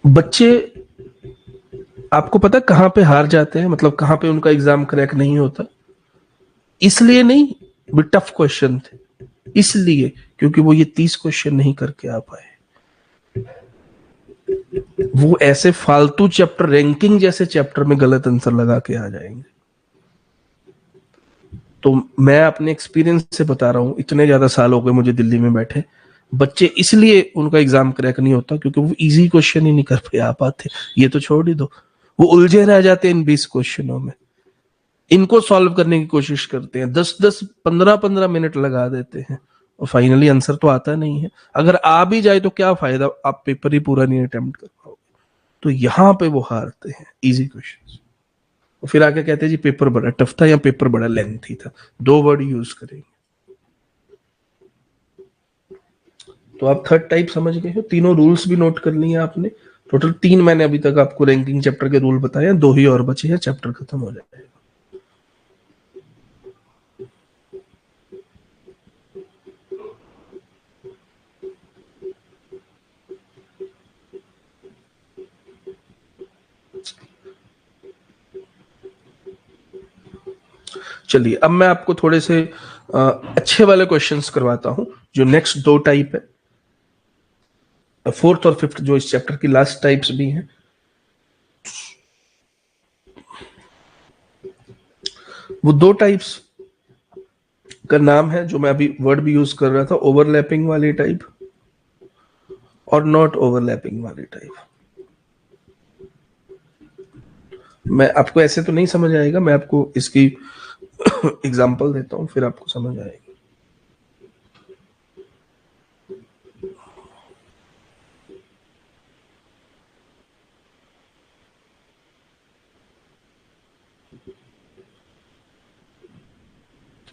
बच्चे आपको पता कहां पे हार जाते हैं, मतलब कहां पे उनका एग्जाम क्रैक नहीं होता? इसलिए नहीं भी टफ क्वेश्चन थे, इसलिए क्योंकि वो ये 30 क्वेश्चन नहीं करके आ पाए। वो ऐसे फालतू चैप्टर, रैंकिंग जैसे चैप्टर में गलत आंसर लगा के आ जाएंगे। तो मैं अपने एक्सपीरियंस से बता रहा हूं, इतने ज्यादा साल हो गए मुझे दिल्ली में बैठे, बच्चे इसलिए उनका एग्जाम क्रैक नहीं होता क्योंकि वो इजी क्वेश्चन ही नहीं कर पे आ पाते। ये तो छोड़ ही दो, वो उलझे रह जाते हैं इन 20 क्वेश्चनों में। इनको सॉल्व करने की कोशिश करते हैं, 10-10 15-15 मिनट लगा देते हैं और फाइनली आंसर तो आता नहीं है। अगर आ भी जाए तो क्या फायदा, आप पेपर ही पूरा नहीं अटेम्प्ट कर पाओगे। तो यहां पे वो हारते हैं इजी क्वेश्चन। और फिर आके कहते हैं जी पेपर बड़ा टफ था या पेपर बड़ा लेंथी था, 2 वर्ड यूज करेंगे। तो आप थर्ड टाइप समझ गए हो, तीनों रूल्स भी नोट कर लिए आपने। टोटल 3 मैंने अभी तक आपको रैंकिंग चैप्टर के रूल बताए हैं, 2 ही और बचे हैं, चैप्टर खत्म हो जाएगा। चलिए अब मैं आपको थोड़े से अच्छे वाले क्वेश्चंस करवाता हूं, जो नेक्स्ट 2 टाइप है, फोर्थ और फिफ्थ जो इस चैप्टर की लास्ट टाइप्स भी हैं। वो 2 टाइप्स का नाम है जो मैं अभी वर्ड भी यूज कर रहा था, ओवरलैपिंग वाली टाइप और नॉट ओवरलैपिंग वाली टाइप। मैं आपको ऐसे तो नहीं समझ आएगा, मैं आपको इसकी एग्जांपल देता हूं फिर आपको समझ आएगी।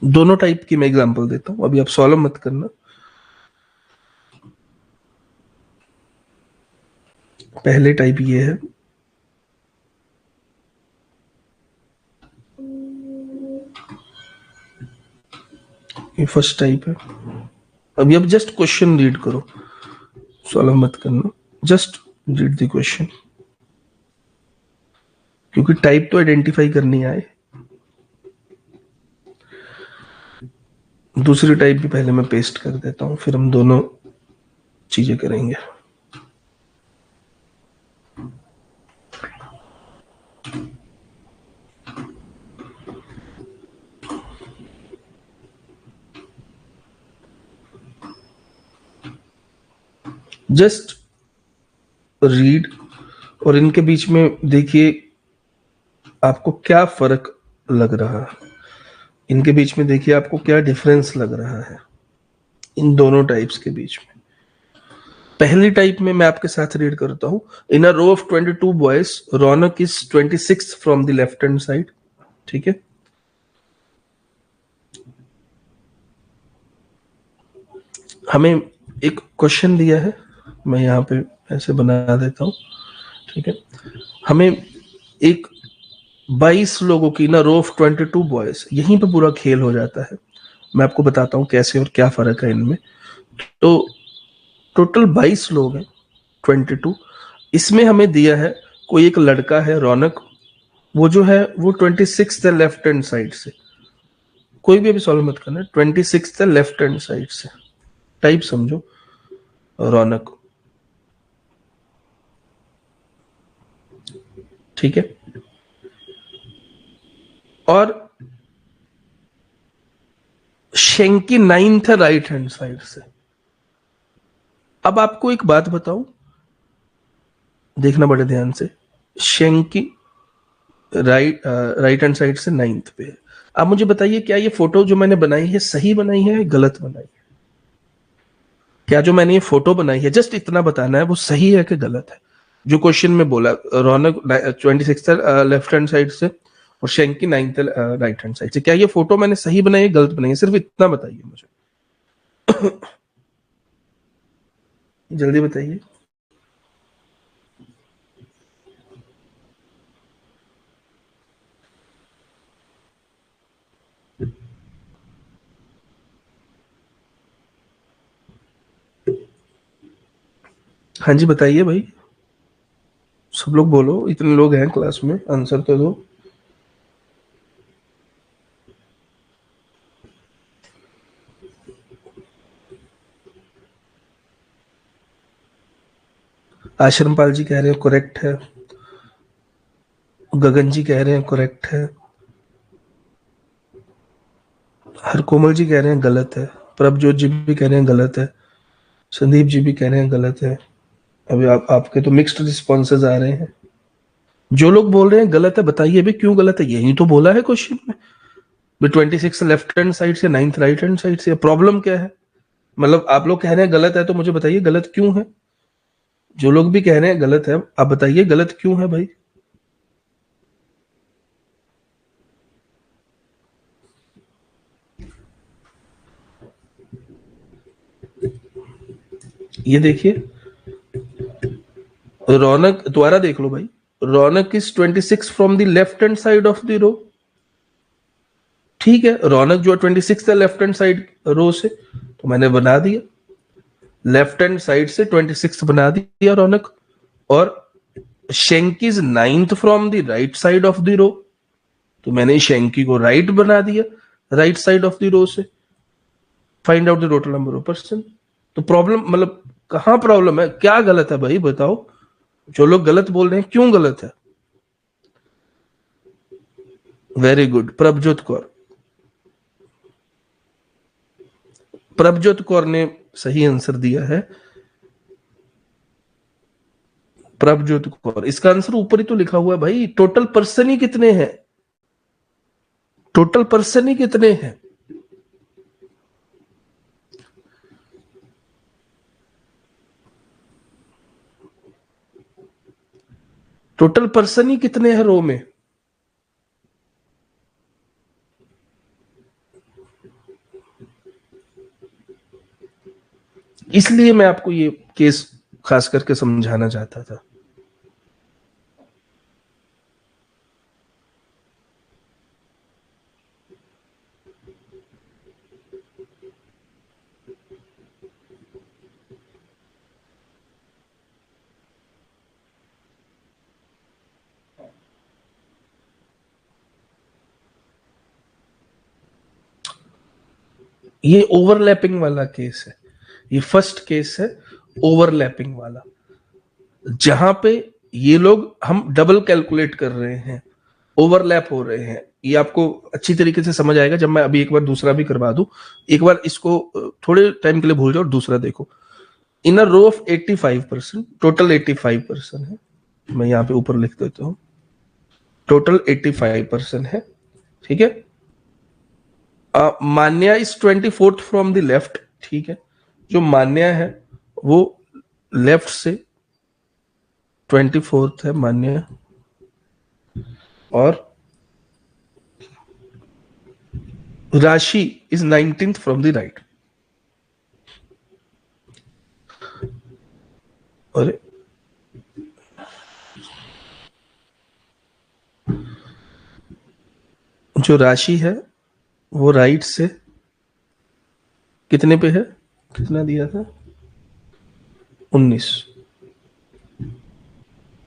दोनों टाइप की मैं एग्जांपल देता हूं, अभी आप सॉल्व मत करना। पहले टाइप ये है, ये फर्स्ट टाइप है। अभी अब जस्ट क्वेश्चन रीड करो, सॉल्व मत करना, जस्ट रीड द क्वेश्चन, क्योंकि टाइप तो आइडेंटिफाई करनी आए। दूसरी टाइप भी पहले मैं पेस्ट कर देता हूं, फिर हम दोनों चीजें करेंगे। जस्ट रीड और इनके बीच में देखिए आपको क्या फर्क लग रहा है, इनके बीच में देखिए आपको क्या डिफरेंस लग रहा है इन दोनों टाइप्स के बीच में। पहली टाइप में मैं आपके साथ रीड करता हूं। In a row of 22 boys Raunak is 26 from the left hand side. ठीक है, हमें एक क्वेश्चन दिया है, मैं यहां पे ऐसे बना देता हूं। ठीक है, हमें एक 22 लोगों की ना रो ऑफ 22 बॉयज, यहीं पे पूरा खेल हो जाता है। मैं आपको बताता हूं कैसे और क्या फर्क है इनमें। तो टोटल 22 लोग हैं, 22। इसमें हमें दिया है कोई एक लड़का है रौनक, वो जो है वो 26 है लेफ्ट हैंड साइड से। कोई भी अभी सॉल्व मत करना, 26 है लेफ्ट हैंड साइड से। टाइप समझो, रौनक। ठीक है, और शेंकी 9th है राइट हैंड साइड से। अब आपको एक बात बताऊं, देखना बड़े ध्यान से। शेंकी राइट हैंड साइड से 9th पे है। आप मुझे बताइए क्या ये फोटो जो मैंने बनाई है सही बनाई है या गलत बनाई है? क्या जो मैंने ये फोटो बनाई है, जस्ट इतना बताना है, वो सही है कि गलत है? जो क्वेश्चन में बोला रौनक 26 लेफ्ट हैंड साइड से और शेंकी 9th राइट हैंड साइड से, क्या ये फोटो मैंने सही बनाई है गलत बनाई है? सिर्फ इतना बताइए मुझे, जल्दी बताइए। हाँ जी बताइए भाई, सब लोग बोलो, इतने लोग हैं क्लास में, आंसर तो दो। आश्रमपाल जी कह रहे हैं करेक्ट है, गगन जी कह रहे हैं करेक्ट है, हर कोमल जी कह रहे हैं गलत है, प्रभजोत जी भी कह रहे हैं गलत है, संदीप जी भी कह रहे हैं गलत है। अभी आपके तो मिक्स्ड रिस्पॉन्सेज आ रहे हैं। जो लोग बोल रहे हैं गलत है बताइए भी क्यों गलत है, यही तो बोला है क्वेश्चन में। 26 लेफ्ट हैंड साइड से, 9 राइट हैंड साइड से, प्रॉब्लम क्या है? मतलब आप लोग कह रहे हैं गलत है तो मुझे बताइए गलत क्यों है। जो लोग भी कह रहे हैं गलत है, आप बताइए गलत क्यों है भाई। ये देखिए, रौनक दोबारा देख लो भाई, Raunak is 26 from the left hand side of the row. ठीक है, रौनक जो 26 है लेफ्ट हैंड साइड रो से, तो मैंने बना दिया, लेफ्ट हैंड साइड से 26 बना दिया रौनक। और Shanky is 9th from the right side of the row, तो मैंने शेंकी को राइट बना दिया, right side of the row से। Find out the total number of person. तो प्रॉब्लम मतलब कहां प्रॉब्लम है, क्या गलत है भाई बताओ। जो लोग गलत बोल रहे हैं क्यों गलत है। वेरी गुड, प्रभजोत कौर, प्रभजोत कौर ने सही आंसर दिया है। प्रभजोत कौर, इसका आंसर ऊपर ही तो लिखा हुआ है भाई, टोटल पर्सन ही कितने हैं, टोटल पर्सन ही कितने हैं। टोटल पर्सन ही कितने हैं रो में। इसलिए मैं आपको ये केस खास करके समझाना चाहता था। ये ओवरलैपिंग वाला केस है, ये फर्स्ट केस है ओवरलैपिंग वाला, जहां पे ये लोग हम डबल कैलकुलेट कर रहे हैं, ओवरलैप हो रहे हैं। ये आपको अच्छी तरीके से समझ आएगा जब मैं अभी एक बार दूसरा भी करवा दूं। एक बार इसको थोड़े टाइम के लिए भूल जाओ और दूसरा देखो। इन अ रो ऑफ 85%, टोटल 85% है, मैं यहां पे ऊपर लिख देता हूं, टोटल 85% है। ठीक है, Manya is 24th from the left. ठीक है, जो मान्या है वो लेफ्ट से 24th है मान्या, और राशि is 19th from the right. और जो राशि है वो राइट से कितने पे है, कितना दिया था, 19।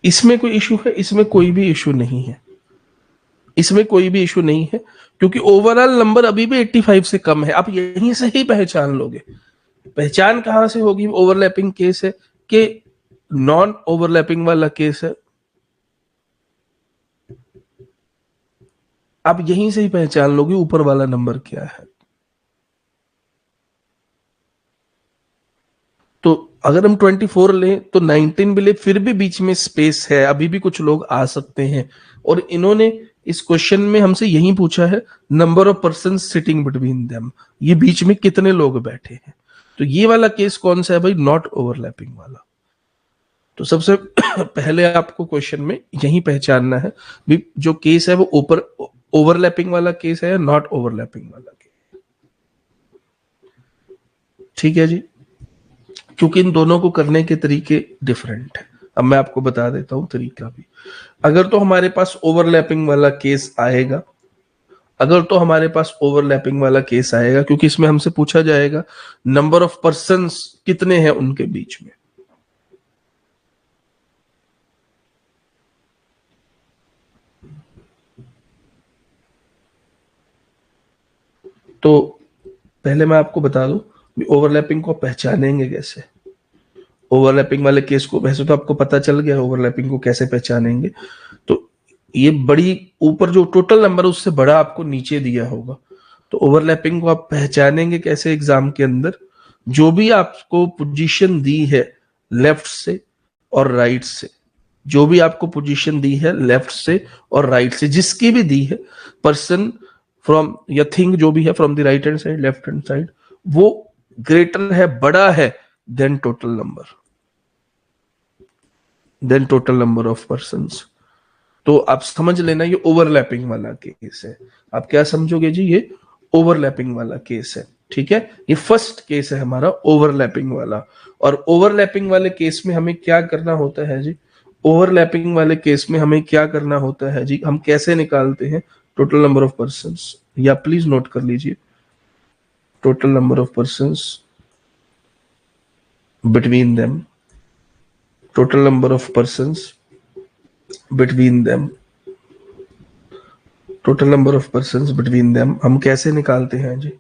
इसमें कोई इशू है, इसमें कोई भी इशू नहीं है, इसमें कोई भी इशू नहीं है, क्योंकि ओवरऑल नंबर अभी भी 85 से कम है। आप यहीं से ही पहचान लोगे। पहचान कहां से होगी, ओवरलैपिंग केस है कि नॉन ओवरलैपिंग वाला केस है, आप यहीं से ही पहचान लोगे ऊपर वाला नंबर क्या है। तो अगर हम 24 लें तो 19 भी ले, फिर भी बीच में स्पेस है, अभी भी कुछ लोग आ सकते हैं। और इन्होंने इस क्वेश्चन में हमसे यही पूछा है, number of person sitting between them, ये बीच में कितने लोग बैठे हैं। तो ये वाला केस कौन सा है भाई, नॉट ओवरलैपिंग वाला। तो सबसे पहले आपको क्वेश्चन में यही पहचानना है भी जो केस है वो ऊपर ओवरलैपिंग वाला केस है या नॉट ओवरलैपिंग वाला केस। ठीक है जी, क्योंकि इन दोनों को करने के तरीके डिफरेंट है। अब मैं आपको बता देता हूं तरीका भी। अगर तो हमारे पास ओवरलैपिंग वाला केस आएगा, अगर तो हमारे पास ओवरलैपिंग वाला केस आएगा, क्योंकि इसमें हमसे पूछा जाएगा नंबर ऑफ पर्संस कितने हैं उनके बीच में। तो पहले मैं आपको बता दूं ओवरलैपिंग को पहचानेंगे कैसे। ओवरलैपिंग वाले केस को वैसे तो आपको पता चल गया ओवरलैपिंग को कैसे पहचानेंगे। तो ये बड़ी ऊपर जो टोटल नंबर है उससे बड़ा आपको नीचे दिया होगा। तो ओवरलैपिंग को आप पहचानेंगे कैसे एग्जाम के अंदर, जो भी आपको पोजीशन दी है लेफ्ट से और राइट से, जो भी आपको पोजीशन दी है लेफ्ट से और राइट से, जिसकी भी दी है पर्सन फ्रॉम या थिंग जो भी है from the right hand side left hand side, वो ग्रेटर है, बड़ा है then total number of persons. तो आप समझ लेना ये ओवरलैपिंग वाला केस है। आप क्या समझोगे जी, ये ओवरलैपिंग वाला केस है। ठीक है, ये फर्स्ट केस है हमारा ओवरलैपिंग वाला। और ओवरलैपिंग वाले केस में हमें क्या करना होता है जी, ओवरलैपिंग वाले केस में हमें क्या करना होता है जी, हम कैसे निकालते हैं टोटल नंबर ऑफ पर्सन्स, या प्लीज नोट कर लीजिए, total number of persons between them, total number of persons between them, total number of persons between them हम कैसे निकालते हैं जी।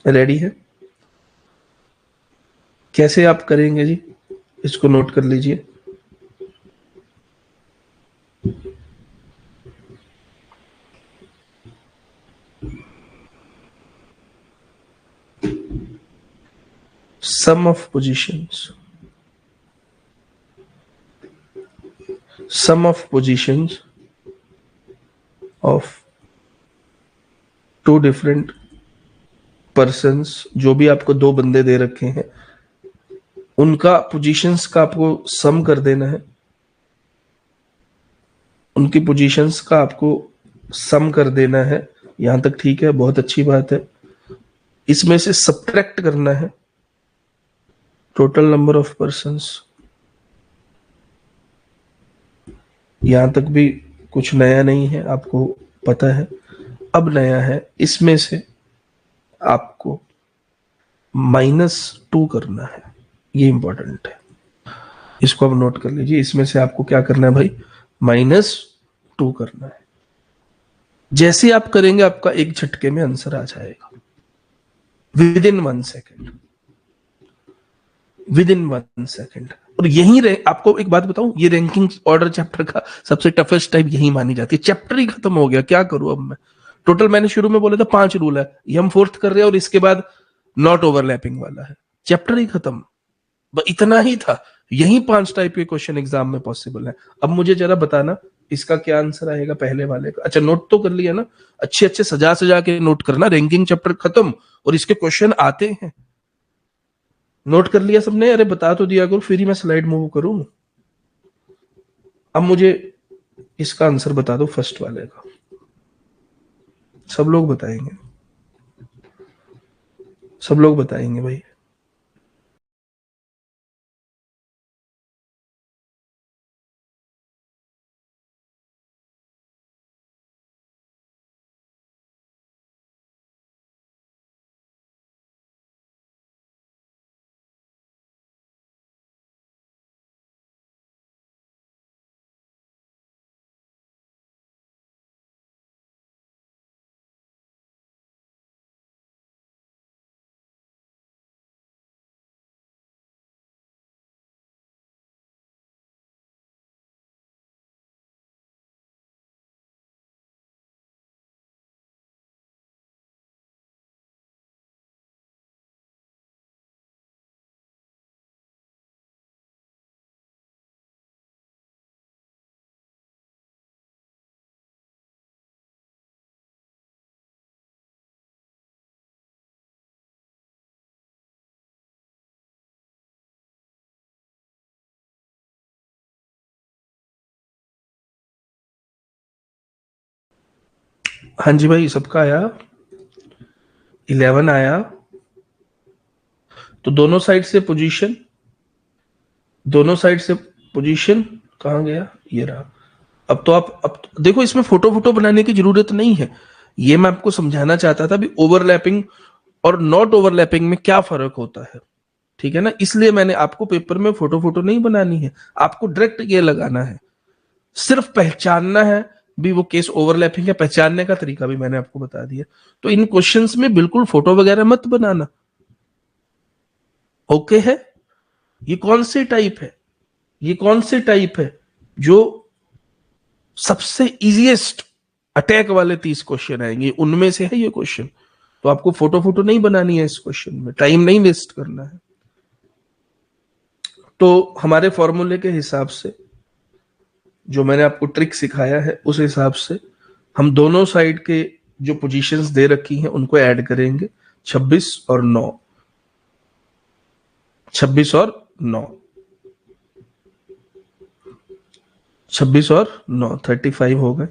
रेडी है, कैसे आप करेंगे जी, इसको नोट कर लीजिए। Sum of positions, sum of positions of two different persons, जो भी आपको दो बंदे दे रखे हैं उनका पोजीशंस का आपको सम कर देना है, उनकी पोजीशंस का आपको सम कर देना है। यहां तक ठीक है, बहुत अच्छी बात है। इसमें से सब्ट्रैक्ट करना है टोटल नंबर ऑफ पर्सन्स। यहां तक भी कुछ नया नहीं है, आपको पता है। अब नया है, इसमें से आपको -2 करना है, ये इंपॉर्टेंट है, इसको अब नोट कर लीजिए। इसमें से आपको क्या करना है भाई, -2 करना है। जैसे आप करेंगे आपका एक झटके में आंसर आ जाएगा, with in 1 second, with in 1 second. और यही आपको एक बात बताऊं, ये रैंकिंग ऑर्डर चैप्टर का सबसे टफेस्ट टाइप यही मानी जाती है। चैप्टर ही खत्म हो गया, क्या करूं अब मैं। टोटल मैंने शुरू में बोला था 5 रूल है, ये हम 4th कर रहे हैं और इसके बाद नॉट ओवरलैपिंग वाला है, चैप्टर ही खत्म। इतना ही था, यही 5 टाइप के क्वेश्चन एग्जाम में पॉसिबल है। अब मुझे जरा बताना इसका क्या आंसर आएगा पहले वाले का। अच्छा, नोट तो कर लिया ना, अच्छे अच्छे सजा सजा के नोट करना, रैंकिंग चैप्टर खत्म और इसके क्वेश्चन आते हैं। नोट कर लिया सबने, अरे बता तो दिया करो, फिर ही मैं स्लाइड मूव करूं। अब मुझे इसका आंसर बता दो फर्स्ट वाले का, सब लोग बताएंगे, सब लोग बताएंगे भाई। हाँ जी भाई, सबका आया, 11 आया। तो दोनों साइड से पोजीशन, दोनों साइड से पोजीशन कहां गया, ये रहा। अब तो अब देखो, इसमें फोटो बनाने की जरूरत नहीं है, ये मैं आपको समझाना चाहता था भी ओवरलैपिंग और नॉट ओवरलैपिंग में क्या फर्क होता है। ठीक है ना, इसलिए मैंने आपको पेपर में फोटो नहीं बनानी है, आपको डायरेक्ट ये लगाना है, सिर्फ पहचानना है भी वो केस ओवरलैपिंग है, पहचानने का तरीका भी मैंने आपको बता दिया। तो इन क्वेश्चंस में बिल्कुल फोटो वगैरह मत बनाना। ओके है? ये कौन से टाइप है, ये कौन से टाइप है? जो सबसे इजीएस्ट अटैक वाले 30 क्वेश्चन आएंगे उनमें से है ये क्वेश्चन। तो आपको फोटो नहीं बनानी है, इस क्वेश्चन में टाइम नहीं वेस्ट करना है। तो हमारे फॉर्मूले के हिसाब से, जो मैंने आपको ट्रिक सिखाया है उस हिसाब से, हम दोनों साइड के जो पोजीशंस दे रखी हैं उनको ऐड करेंगे, 26 और 9, 26 और 9, 26 और 9 35 हो गए।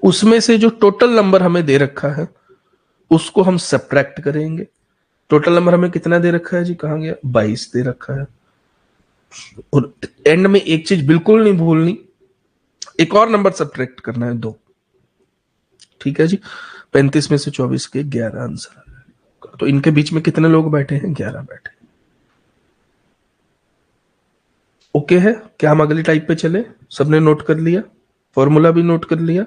उसमें से जो टोटल नंबर हमें दे रखा है उसको हम सब्ट्रैक्ट करेंगे। टोटल नंबर हमें कितना दे रखा है जी, कहां गया, 22 दे रखा है। और एंड में एक चीज बिल्कुल नहीं भूलनी, एक और नंबर सब्ट्रैक्ट करना है, 2। ठीक है जी, 35 में से 24 के 11 आंसर। तो इनके बीच में कितने लोग बैठे हैं, 11 बैठे। ओके है? क्या हम अगली टाइप पे चले? सबने नोट कर लिया, फॉर्मूला भी नोट कर लिया?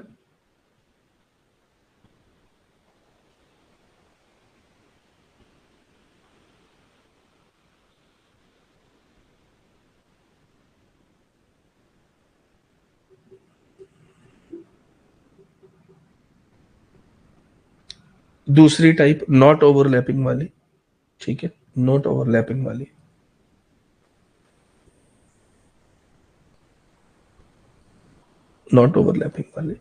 दूसरी टाइप नॉट ओवरलैपिंग वाली, ठीक है, नॉट ओवरलैपिंग वाली। नॉट ओवरलैपिंग वाली,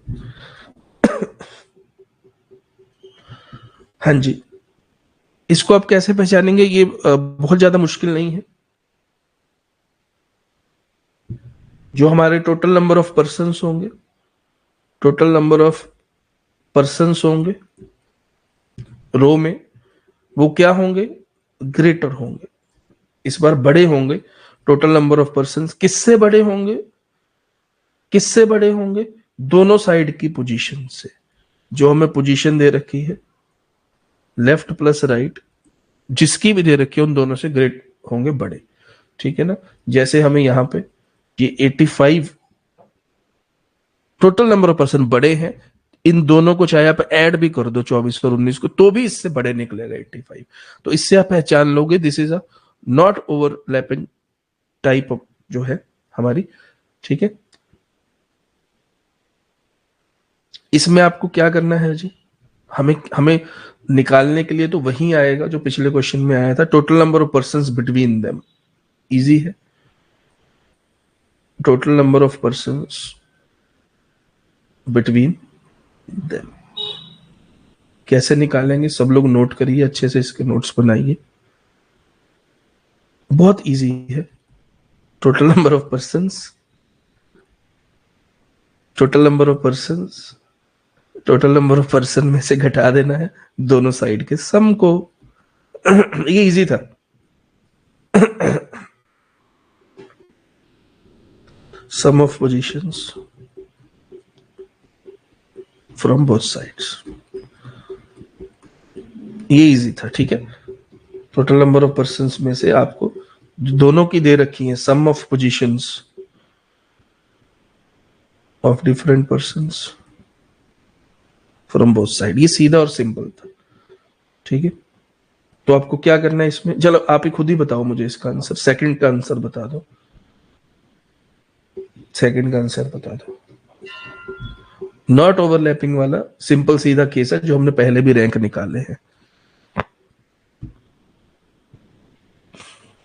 हाँ जी। इसको आप कैसे पहचानेंगे, ये बहुत ज्यादा मुश्किल नहीं है। जो हमारे टोटल नंबर ऑफ पर्सन्स होंगे, टोटल नंबर ऑफ पर्सन्स होंगे रो में, वो क्या होंगे, ग्रेटर होंगे, इस बार बड़े होंगे। टोटल नंबर ऑफ पर्सन्स किससे बड़े होंगे, किससे बड़े होंगे, दोनों साइड की पोजीशन से। जो हमें पोजीशन दे रखी है लेफ्ट प्लस राइट, जिसकी भी दे रखी है उन दोनों से ग्रेट होंगे, बड़े। ठीक है ना, जैसे हमें यहां पे ये 85 टोटल नंबर ऑफ पर्सन बड़े हैं, इन दोनों को चाहे आप ऐड भी कर दो 24 और 19 को, तो भी इससे बड़े निकलेगा 85। तो इससे आप पहचान लोगे this is a not overlapping type of जो है हमारी। ठीक है, इसमें आपको क्या करना है जी, हमें हमें निकालने के लिए तो वही आएगा जो पिछले क्वेश्चन में आया था, total number of person between them. Easy है, total number of person between them. कैसे निकालेंगे, सब लोग नोट करिए, अच्छे से इसके नोट्स बनाइए, बहुत इजी है। Total number of persons, total number of persons, total number of person में से घटा देना है दोनों साइड के सम को। ये इजी था। Sum of positions from both sides, ये इजी था। ठीक है, टोटल नंबर ऑफ पर्सन्स में से आपको दोनों की दे रखी है sum of positions of different persons from both side, ये सीधा और सिंपल था। ठीक है, तो आपको क्या करना है इसमें, चलो आप ही खुद ही बताओ मुझे इसका आंसर, सेकंड का आंसर बता दो, सेकंड का आंसर बता दो। नॉट ओवरलैपिंग वाला सिंपल सीधा केस है, जो हमने पहले भी रैंक निकाले हैं।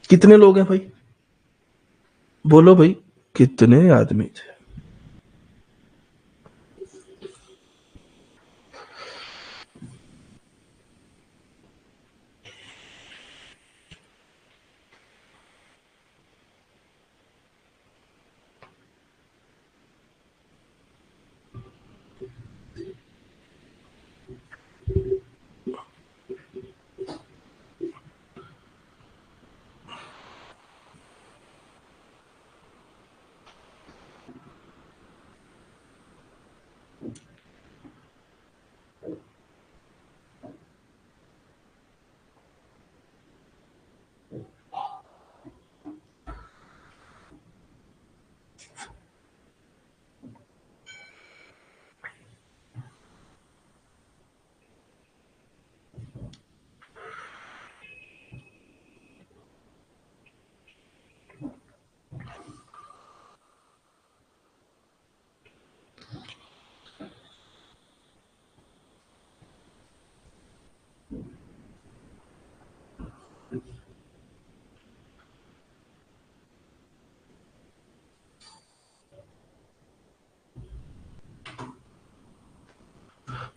कितने लोग हैं भाई, बोलो भाई, कितने आदमी थे?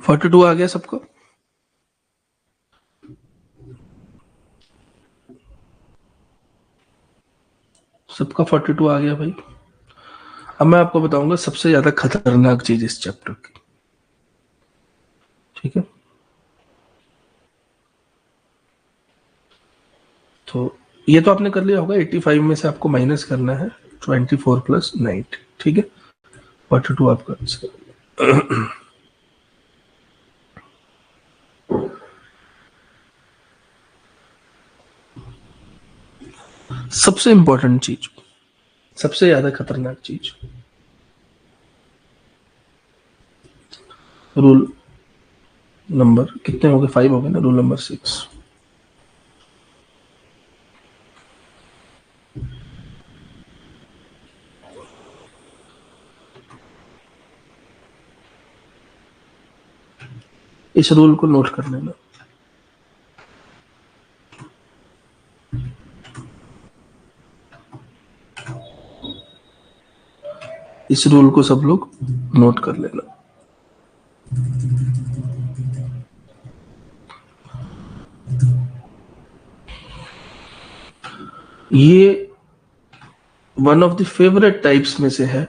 42 आ गया सबको? सबका 42 आ गया भाई। अब मैं आपको बताऊंगा सबसे ज्यादा खतरनाक चीज इस चैप्टर की, ठीक है? तो ये तो आपने कर लिया होगा, 85 में से आपको माइनस करना है 24 प्लस 90, ठीक है? 42 आपका आंसर। सबसे इंपॉर्टेंट चीज, सबसे ज्यादा खतरनाक चीज, रूल नंबर कितने हो गए? 5 हो गए ना? Rule number 6। इस रूल को नोट कर लेना। इस रूल को सब लोग नोट कर लेना। ये one of the favourite types में से है,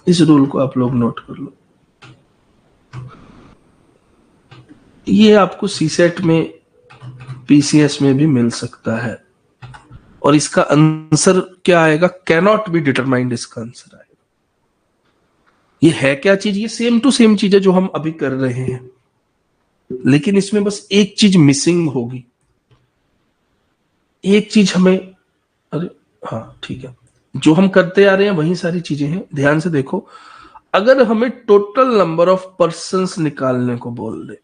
इस रूल को आप लोग नोट कर लो। ये आपको सीसेट में, पीसीएस में भी मिल सकता है, और इसका आंसर क्या आएगा? कैनॉट बी डिटरमाइंड, इसका आंसर आएगा। ये है क्या चीज? ये सेम टू सेम चीज है जो हम अभी कर रहे हैं, लेकिन इसमें बस एक चीज मिसिंग होगी। एक चीज हमें, अरे हाँ ठीक है, जो हम करते आ रहे हैं वही सारी चीजें हैं। ध्यान से देखो, अगर हमें टोटल नंबर ऑफ पर्संस निकालने को बोल दे,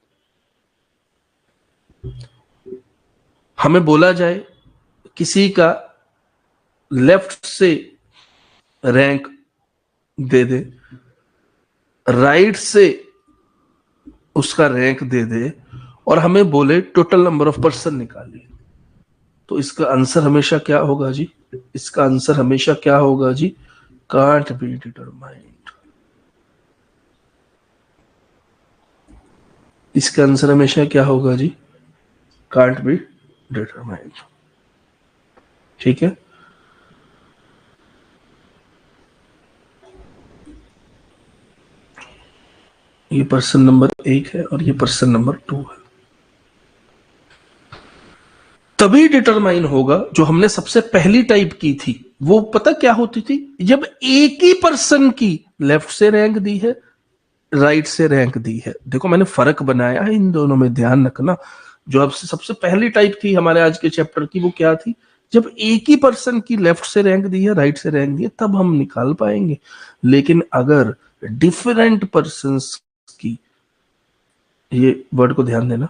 हमें बोला जाए किसी का लेफ्ट से रैंक दे दे, राइट से उसका रैंक दे दे, और हमें बोले टोटल नंबर ऑफ पर्सन निकालिए, तो इसका आंसर हमेशा क्या होगा जी? इसका आंसर हमेशा क्या होगा जी? Can't be determined. इसका आंसर हमेशा क्या होगा जी? कांट बी डिटरमाइंड, ठीक है? ये पर्सन नंबर 1 है और ये पर्सन नंबर 2 है। तभी डिटरमाइन होगा जो हमने सबसे पहली टाइप की थी। वो पता क्या होती थी? जब एक ही पर्सन की लेफ्ट से रैंक दी है, राइट से रैंक दी है। देखो मैंने फर्क बनाया है इन दोनों में, ध्यान रखना। जो अब सबसे पहली टाइप थी हमारे आज के चैप्टर की, वो क्या थी? जब एक ही पर्सन की लेफ्ट से रैंक दी है, राइट से रैंक दी है, तब हम निकाल पाएंगे। लेकिन अगर डिफरेंट पर्सन की, ये वर्ड को ध्यान देना,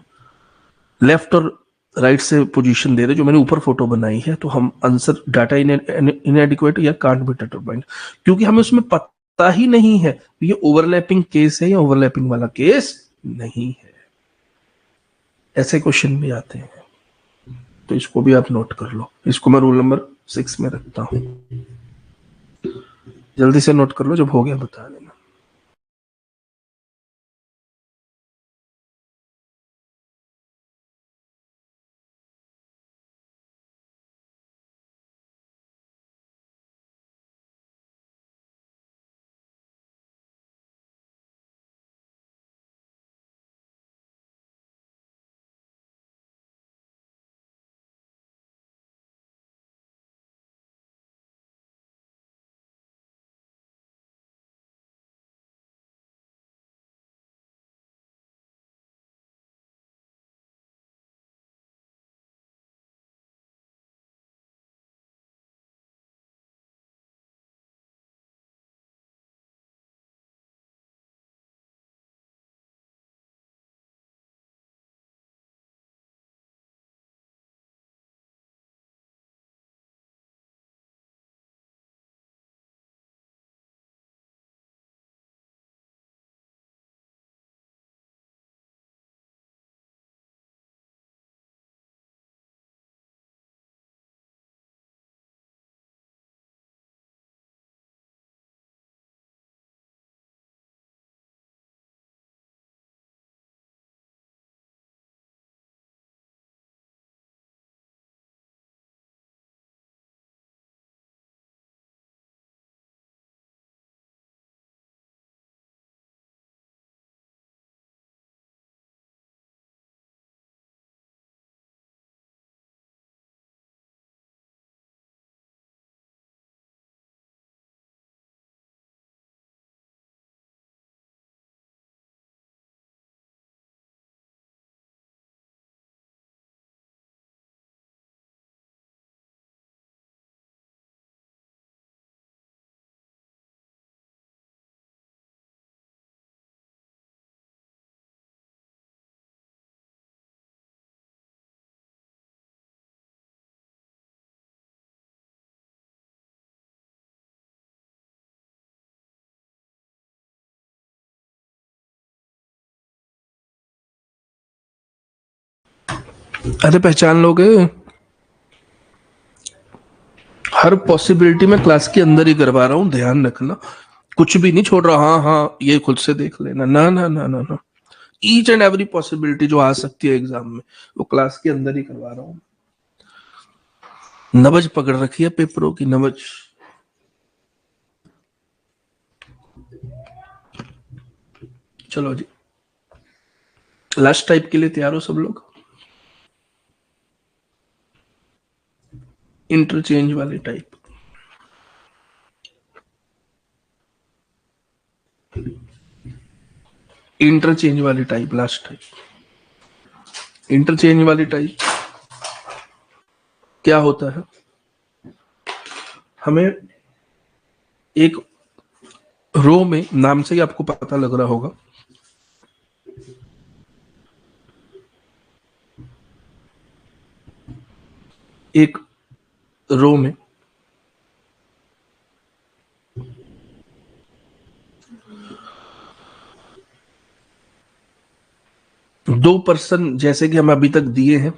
लेफ्ट और राइट से पोजीशन दे रहे, जो मैंने ऊपर फोटो बनाई है, तो हम आंसर डाटा इनएडिक्वेट या कांट बी डिटरमाइंड, क्योंकि हमें उसमें पता ही नहीं है ये ओवरलैपिंग केस है या ओवरलैपिंग वाला केस नहीं है। ऐसे क्वेश्चन भी आते हैं, तो इसको भी आप नोट कर लो। इसको मैं रूल नंबर 6 में रखता हूं। जल्दी से नोट कर लो, जब हो गया बता देना। अरे पहचान लोगे, हर पॉसिबिलिटी में क्लास के अंदर ही करवा रहा हूँ, ध्यान रखना, कुछ भी नहीं छोड़ रहा। हाँ हाँ ये खुद से देख लेना, ना ना ना ना ना, ईच एंड एवरी पॉसिबिलिटी जो आ सकती है एग्जाम में वो क्लास के अंदर ही करवा रहा हूँ। नबज पकड़ रखी है पेपरों की, नबज। चलो जी, लास्ट टाइप के लिए तैयार हो सब लोग? इंटरचेंज वाली टाइप। इंटरचेंज वाली टाइप, लास्ट टाइप। इंटरचेंज वाली टाइप क्या होता है? हमें एक रो में, नाम से ही आपको पता लग रहा होगा, एक रो में दो पर्सन जैसे कि हम अभी तक दिए हैं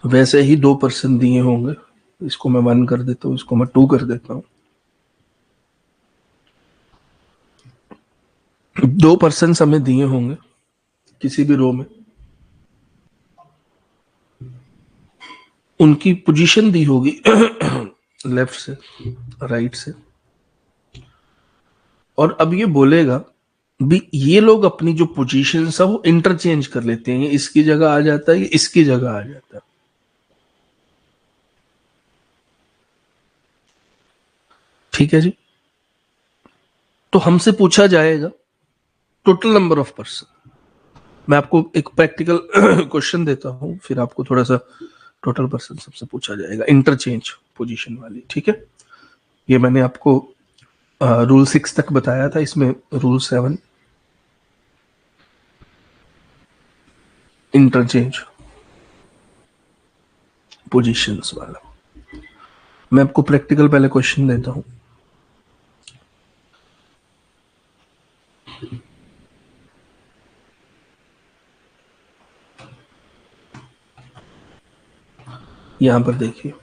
वैसे ही दो पर्सन दिए होंगे। इसको मैं 1 कर देता हूं, इसको मैं 2 कर देता हूं। दो पर्सन हमें दिए होंगे किसी भी रो में, उनकी पोजीशन दी होगी लेफ्ट से राइट से, और अब ये बोलेगा भी ये लोग अपनी जो पोजीशन है वो इंटरचेंज कर लेते हैं, ये इसकी जगह आ जाता है, ये इसकी जगह आ जाता है। ठीक है जी। तो हमसे पूछा जाएगा टोटल नंबर ऑफ पर्सन। मैं आपको एक प्रैक्टिकल क्वेश्चन देता हूं, फिर आपको थोड़ा सा टोटल पर्सन सबसे पूछा जाएगा इंटरचेंज पोजीशन वाली। ठीक है, ये मैंने आपको रूल 6 तक बताया था, इसमें रूल 7 इंटरचेंज पोजीशंस वाला। मैं आपको प्रैक्टिकल पहले क्वेश्चन देता हूं। यहां पर देखिए,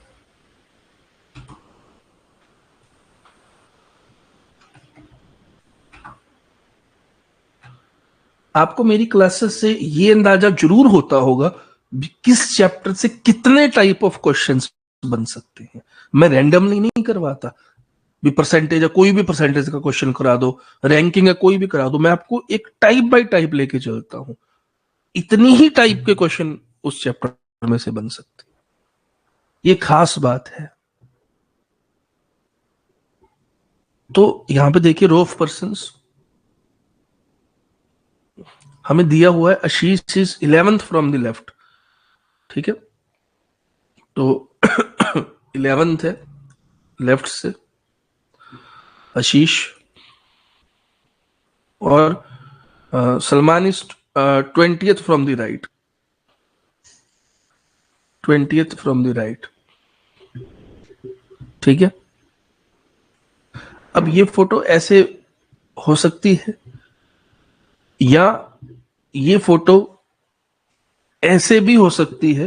आपको मेरी क्लासेस से ये अंदाजा जरूर होता होगा किस चैप्टर से कितने टाइप ऑफ क्वेश्चंस बन सकते हैं। मैं रैंडमली नहीं करवाता भी, परसेंटेज है कोई भी परसेंटेज का क्वेश्चन करा दो, रैंकिंग है कोई भी करा दो, मैं आपको एक टाइप बाय टाइप लेके चलता हूं। इतनी ही टाइप के क्वेश्चन उस चैप्टर में से बन सकते, ये खास बात है। तो यहां पे देखिए रो ऑफ पर्संस हमें दिया हुआ है, Ashish is 11th from the left. ठीक है, तो 11th है लेफ्ट से आशीष, और Salman is 20th from the right, 20th from the right. ठीक है, अब ये फोटो ऐसे हो सकती है, या ये फोटो ऐसे भी हो सकती है।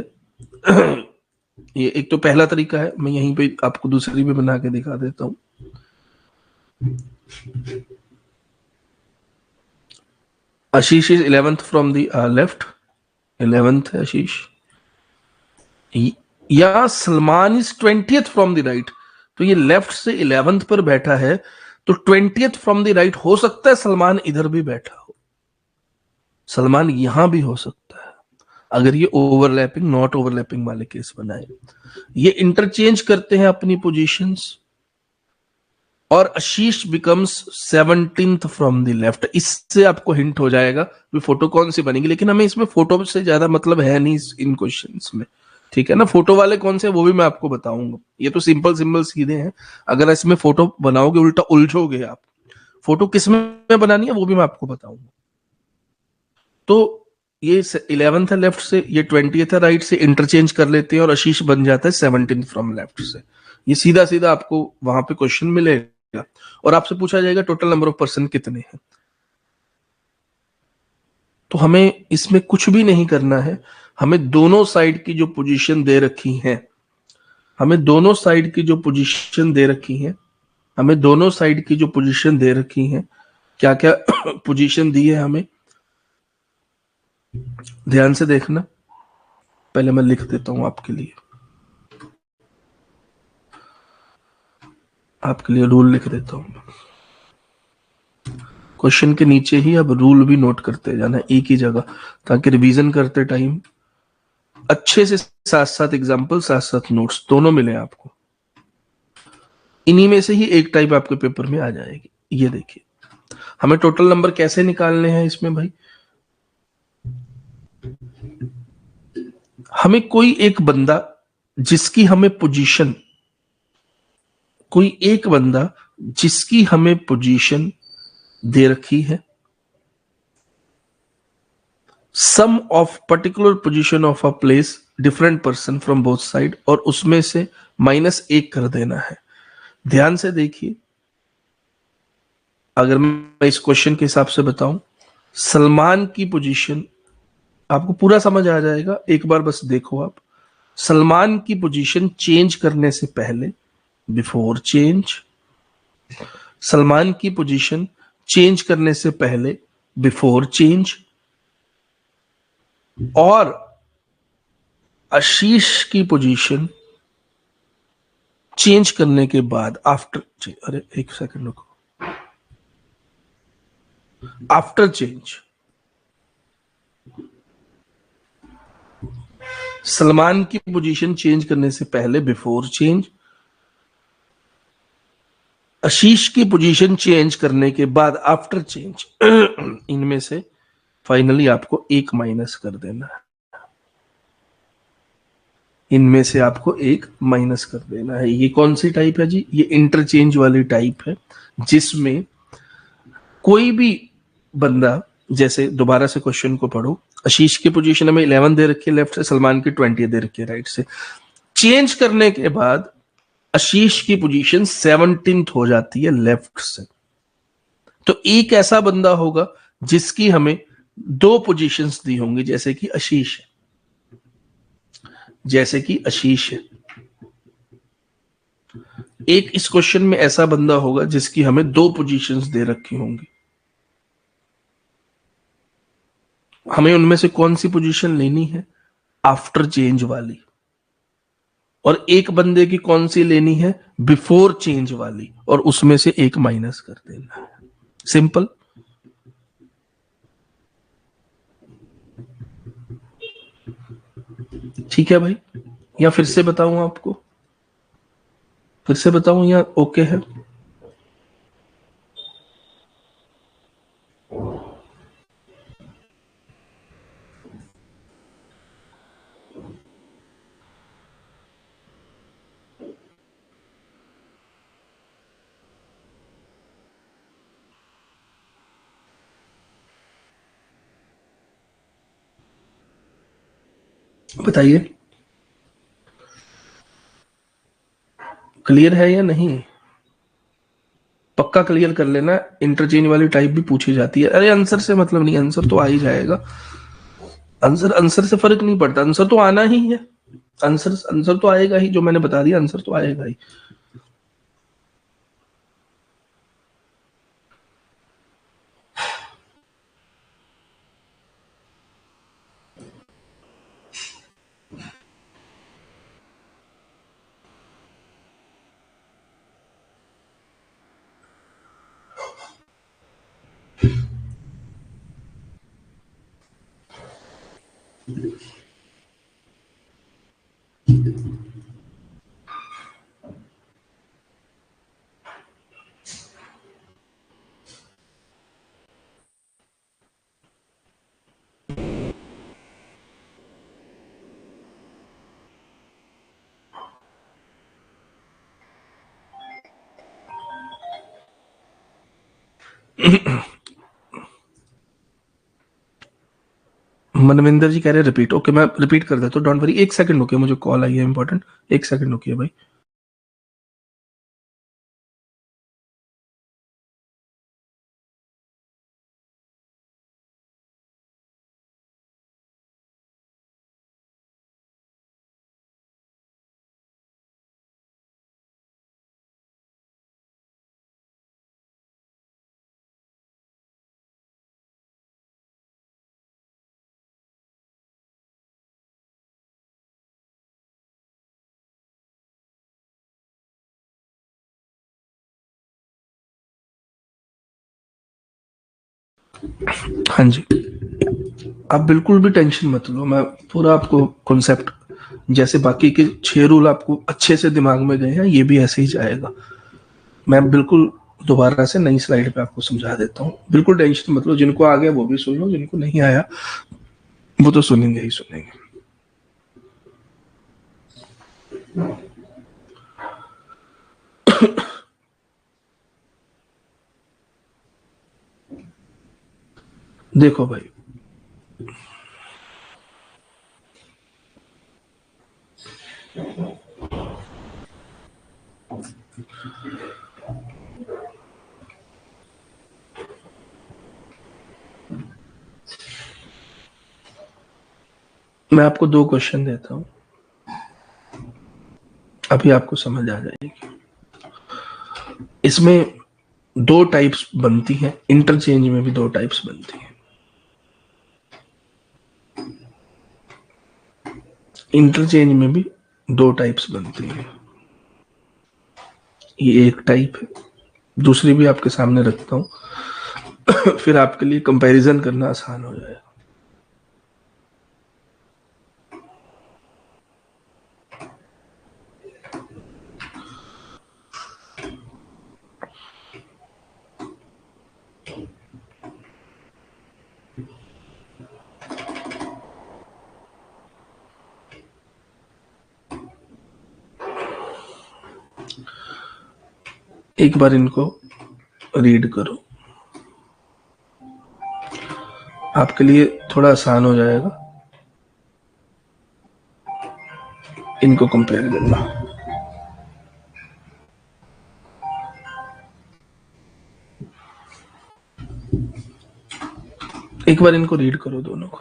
ये एक तो पहला तरीका है, मैं यहीं पे आपको दूसरी भी बना के दिखा देता हूं। Ashish is 11th from the left, 11th है आशीष, या Salman is 20th from the right. तो ये लेफ्ट से 11th पर बैठा है, तो 20th फ्रॉम द राइट हो सकता है सलमान इधर भी बैठा हो, सलमान यहां भी हो सकता है, अगर ये ओवरलैपिंग नॉट ओवरलैपिंग वाले केस बनाए। ये इंटरचेंज करते हैं अपनी पोजीशंस, और Ashish becomes 17th from the left. इससे आपको हिंट हो जाएगा कि फोटो कौन सी बनेगी, लेकिन हमें इसमें फोटो से ज्यादा मतलब है नहीं इन क्वेश्चंस में। ठीक है ना, फोटो वाले कौन से वो भी मैं आपको बताऊंगा, ये तो सिंपल सिंपल सीधे हैं। अगर इसमें फोटो बनाओगे उल्टा उलझोगे आप। फोटो किस में बनानी है वो भी मैं आपको बताऊंगा। तो ये 11th है लेफ्ट से, ये 20th है राइट से, इंटरचेंज कर लेते हैं और आशीष बन जाता है 17th फ्रॉम लेफ्ट से। ये सीधा सीधा आपको वहां पे क्वेश्चन मिलेगा, और आपसे पूछा जाएगा टोटल नंबर ऑफ पर्सन कितने हैं। तो हमें इसमें कुछ भी नहीं करना है, हमें दोनों साइड की जो पोजीशन दे रखी है, हमें दोनों साइड की जो पोजीशन दे रखी है, हमें दोनों साइड की जो पोजीशन दे रखी है, क्या क्या पोजीशन दी है हमें, ध्यान से देखना। पहले मैं लिख देता हूं आपके लिए, आपके लिए रूल लिख देता हूं। क्वेश्चन के नीचे ही अब रूल भी नोट करते जाना एक ही जगह, ताकि रिवीजन करते टाइम अच्छे से साथ साथ एग्जाम्पल साथ साथ नोट्स दोनों मिले आपको। इन्हीं में से ही एक टाइप आपके पेपर में आ जाएगी। ये देखिए, हमें टोटल नंबर कैसे निकालने हैं इसमें भाई, हमें कोई एक बंदा जिसकी हमें पोजीशन, कोई एक बंदा जिसकी हमें पोजीशन दे रखी है, sum of particular position of a place different person from both side, और उसमें से -1 कर देना है। ध्यान से देखिए, अगर मैं इस क्वेश्चन के हिसाब से बताऊं, सलमान की पोजीशन, आपको पूरा समझ आ जाएगा, एक बार बस देखो आप। सलमान की पोजीशन चेंज करने से पहले, बिफोर चेंज, सलमान की पोजीशन चेंज करने से पहले, बिफोर चेंज, और आशीष की पोजीशन चेंज करने के बाद, आफ्टर, अरे एक सेकंड रुको, आफ्टर चेंज। सलमान की पोजीशन चेंज करने से पहले, बिफोर चेंज, आशीष की पोजीशन चेंज करने के बाद, आफ्टर चेंज। इनमें से फाइनली आपको एक माइनस कर देना है, इनमें से आपको एक माइनस कर देना है। ये कौन सी टाइप है जी, ये इंटरचेंज वाली टाइप है, जिसमें कोई भी बंदा, जैसे दोबारा से क्वेश्चन को पढ़ो, आशीष की पोजीशन हमें 11 दे रखी है लेफ्ट से, सलमान की 20 दे रखी है राइट से। चेंज करने के बाद आशीष की पोजीशन 17th हो जाती है लेफ्ट से। तो एक ऐसा बंदा होगा जिसकी हमें दो पोजीशंस दी होंगी, जैसे कि आशीष है, जैसे कि आशीष है। एक इस क्वेश्चन में ऐसा बंदा होगा जिसकी हमें दो पोजीशंस दे रखी होंगी, हमें उनमें से कौन सी पोजीशन लेनी है, आफ्टर चेंज वाली, और एक बंदे की कौन सी लेनी है, बिफोर चेंज वाली, और उसमें से एक माइनस कर देना है। सिंपल। ठीक है भाई, या फिर से बताऊं आपको, फिर से बताऊं या ओके है? बताइए, क्लियर है या नहीं? पक्का क्लियर कर लेना, इंटरचेंज वाली टाइप भी पूछी जाती है। अरे आंसर से मतलब नहीं, आंसर तो आ ही जाएगा, आंसर आंसर से फर्क नहीं पड़ता, आंसर तो आना ही है, आंसर आंसर तो आएगा ही, जो मैंने बता दिया आंसर तो आएगा ही। मनविंदर जी कह रहे रिपीट, ओके मैं रिपीट कर देता हूँ, डोंट वरी, एक सेकंड रुकिए, मुझे कॉल आई है इंपॉर्टेंट, एक सेकंड रुकिए भाई। हाँ जी, आप बिल्कुल भी टेंशन मत लो, मैं पूरा आपको कॉन्सेप्ट, जैसे बाकी के 6 रूल आपको अच्छे से दिमाग में गए हैं, ये भी ऐसे ही जाएगा। मैं बिल्कुल दोबारा से नई स्लाइड पे आपको समझा देता हूँ, बिल्कुल टेंशन मत लो। जिनको आ गया वो भी सुन लो, जिनको नहीं आया वो तो सुनेंगे ही सुनेंगे। देखो भाई, मैं आपको 2 क्वेश्चन देता हूँ, अभी आपको समझ आ जाएगी। इसमें 2 टाइप्स बनती हैं, इंटरचेंज में भी 2 टाइप्स बनती हैं। इंटरचेंज में भी 2 टाइप्स बनती हैं। ये एक टाइप है, दूसरी भी आपके सामने रखता हूँ फिर आपके लिए कंपैरिजन करना आसान हो जाएगा। एक बार इनको रीड करो, आपके लिए थोड़ा आसान हो जाएगा इनको कंपेयर करना। एक बार इनको रीड करो दोनों को।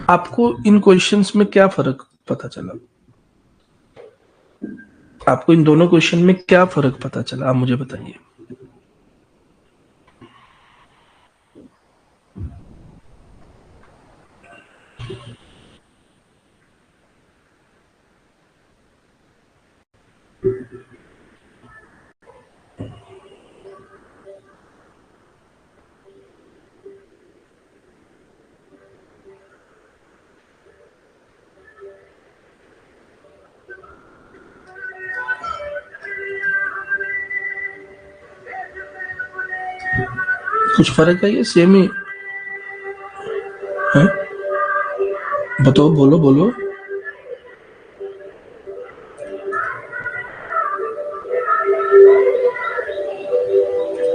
आपको इन क्वेश्चंस में क्या फर्क पता चला? आपको इन दोनों क्वेश्चन में क्या फर्क पता चला, आप मुझे बताइए। कुछ फर्क है, ये सेम ही है? बताओ, बोलो बोलो।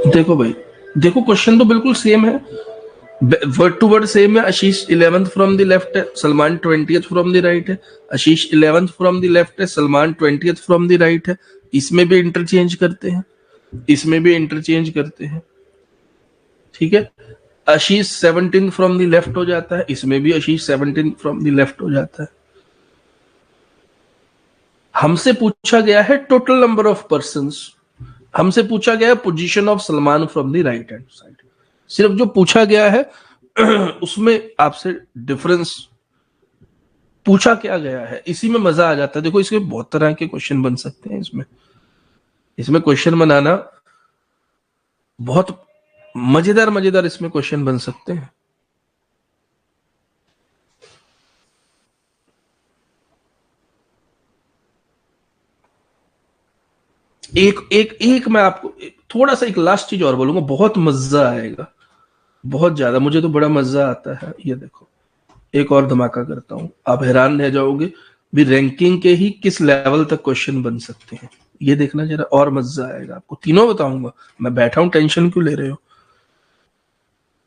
देखो भाई, देखो क्वेश्चन तो बिल्कुल सेम है, वर्ड टू वर्ड सेम है। आशीष 11th फ्रॉम द लेफ्ट है, Salman 20th from the right है। आशीष 11th फ्रॉम द लेफ्ट है, Salman 20th from the right है। इसमें भी इंटरचेंज करते हैं, इसमें भी इंटरचेंज करते हैं, ठीक है। आशीष 17 फ्रॉम द लेफ्ट हो जाता है, इसमें भी आशीष 17 फ्रॉम द लेफ्ट हो जाता है। हमसे पूछा गया है टोटल नंबर ऑफ पर्संस, हमसे पूछा गया है position of Salman from the right hand side. सिर्फ जो पूछा गया है उसमें आपसे डिफरेंस पूछा क्या गया है, इसी में मजा आ जाता है। देखो इसमें बहुत तरह के क्वेश्चन बन सकते हैं, इसमें क्वेश्चन बनाना बहुत मजेदार मजेदार इसमें क्वेश्चन बन सकते हैं। एक एक एक मैं आपको थोड़ा सा एक लास्ट चीज और बोलूंगा, बहुत मजा आएगा, बहुत ज्यादा, मुझे तो बड़ा मजा आता है। ये देखो एक और धमाका करता हूं, आप हैरान रह जाओगे भी रैंकिंग के ही किस लेवल तक क्वेश्चन बन सकते हैं। ये देखना जरा, और मजा आएगा आपको, तीनों बताऊंगा। मैं बैठा हूं, टेंशन क्यों ले रहे हो?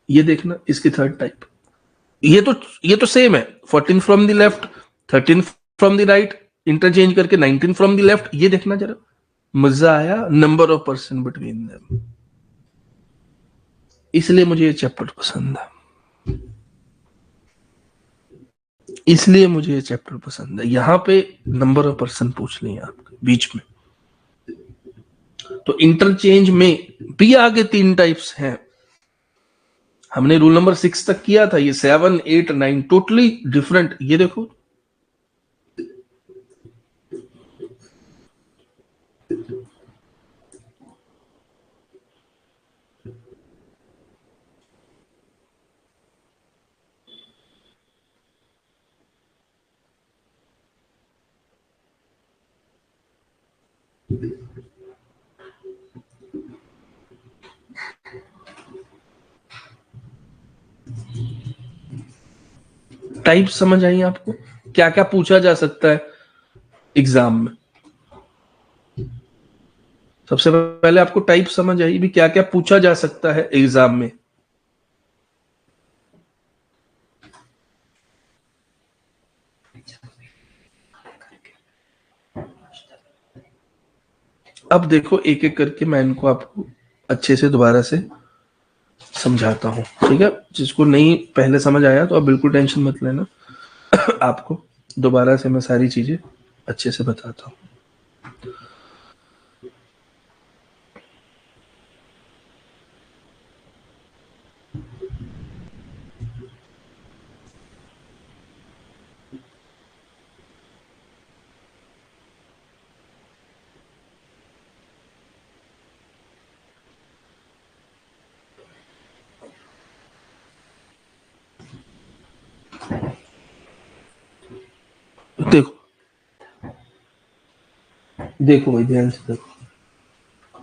ये देखना, इसकी थर्ड टाइप, ये तो सेम है। 14 from the left, 13 from the right, interchange करके 19 फ्रॉम द लेफ्ट। ये देखना जरा, मजा आया, number of person between them. इसलिए मुझे ये चैप्टर पसंद है, इसलिए मुझे ये चैप्टर पसंद है। यहां पे नंबर ऑफ पर्सन पूछ लिए आपके बीच में। तो इंटरचेंज में भी आगे 3 टाइप्स हैं। हमने रूल नंबर 6 तक किया था, ये 7, 8, 9 टोटली डिफरेंट। ये देखो, टाइप समझ आई आपको, क्या क्या पूछा जा सकता है एग्जाम में। सबसे पहले आपको टाइप समझ आई भी, क्या क्या पूछा जा सकता है एग्जाम में। अब देखो एक एक करके मैं इनको आपको अच्छे से दोबारा से समझाता हूं, ठीक है। जिसको नहीं पहले समझ आया तो आप बिल्कुल टेंशन मत लेना, आपको दोबारा से मैं सारी चीजें अच्छे से बताता हूं। देखो देखो भाई, ध्यान से देखो।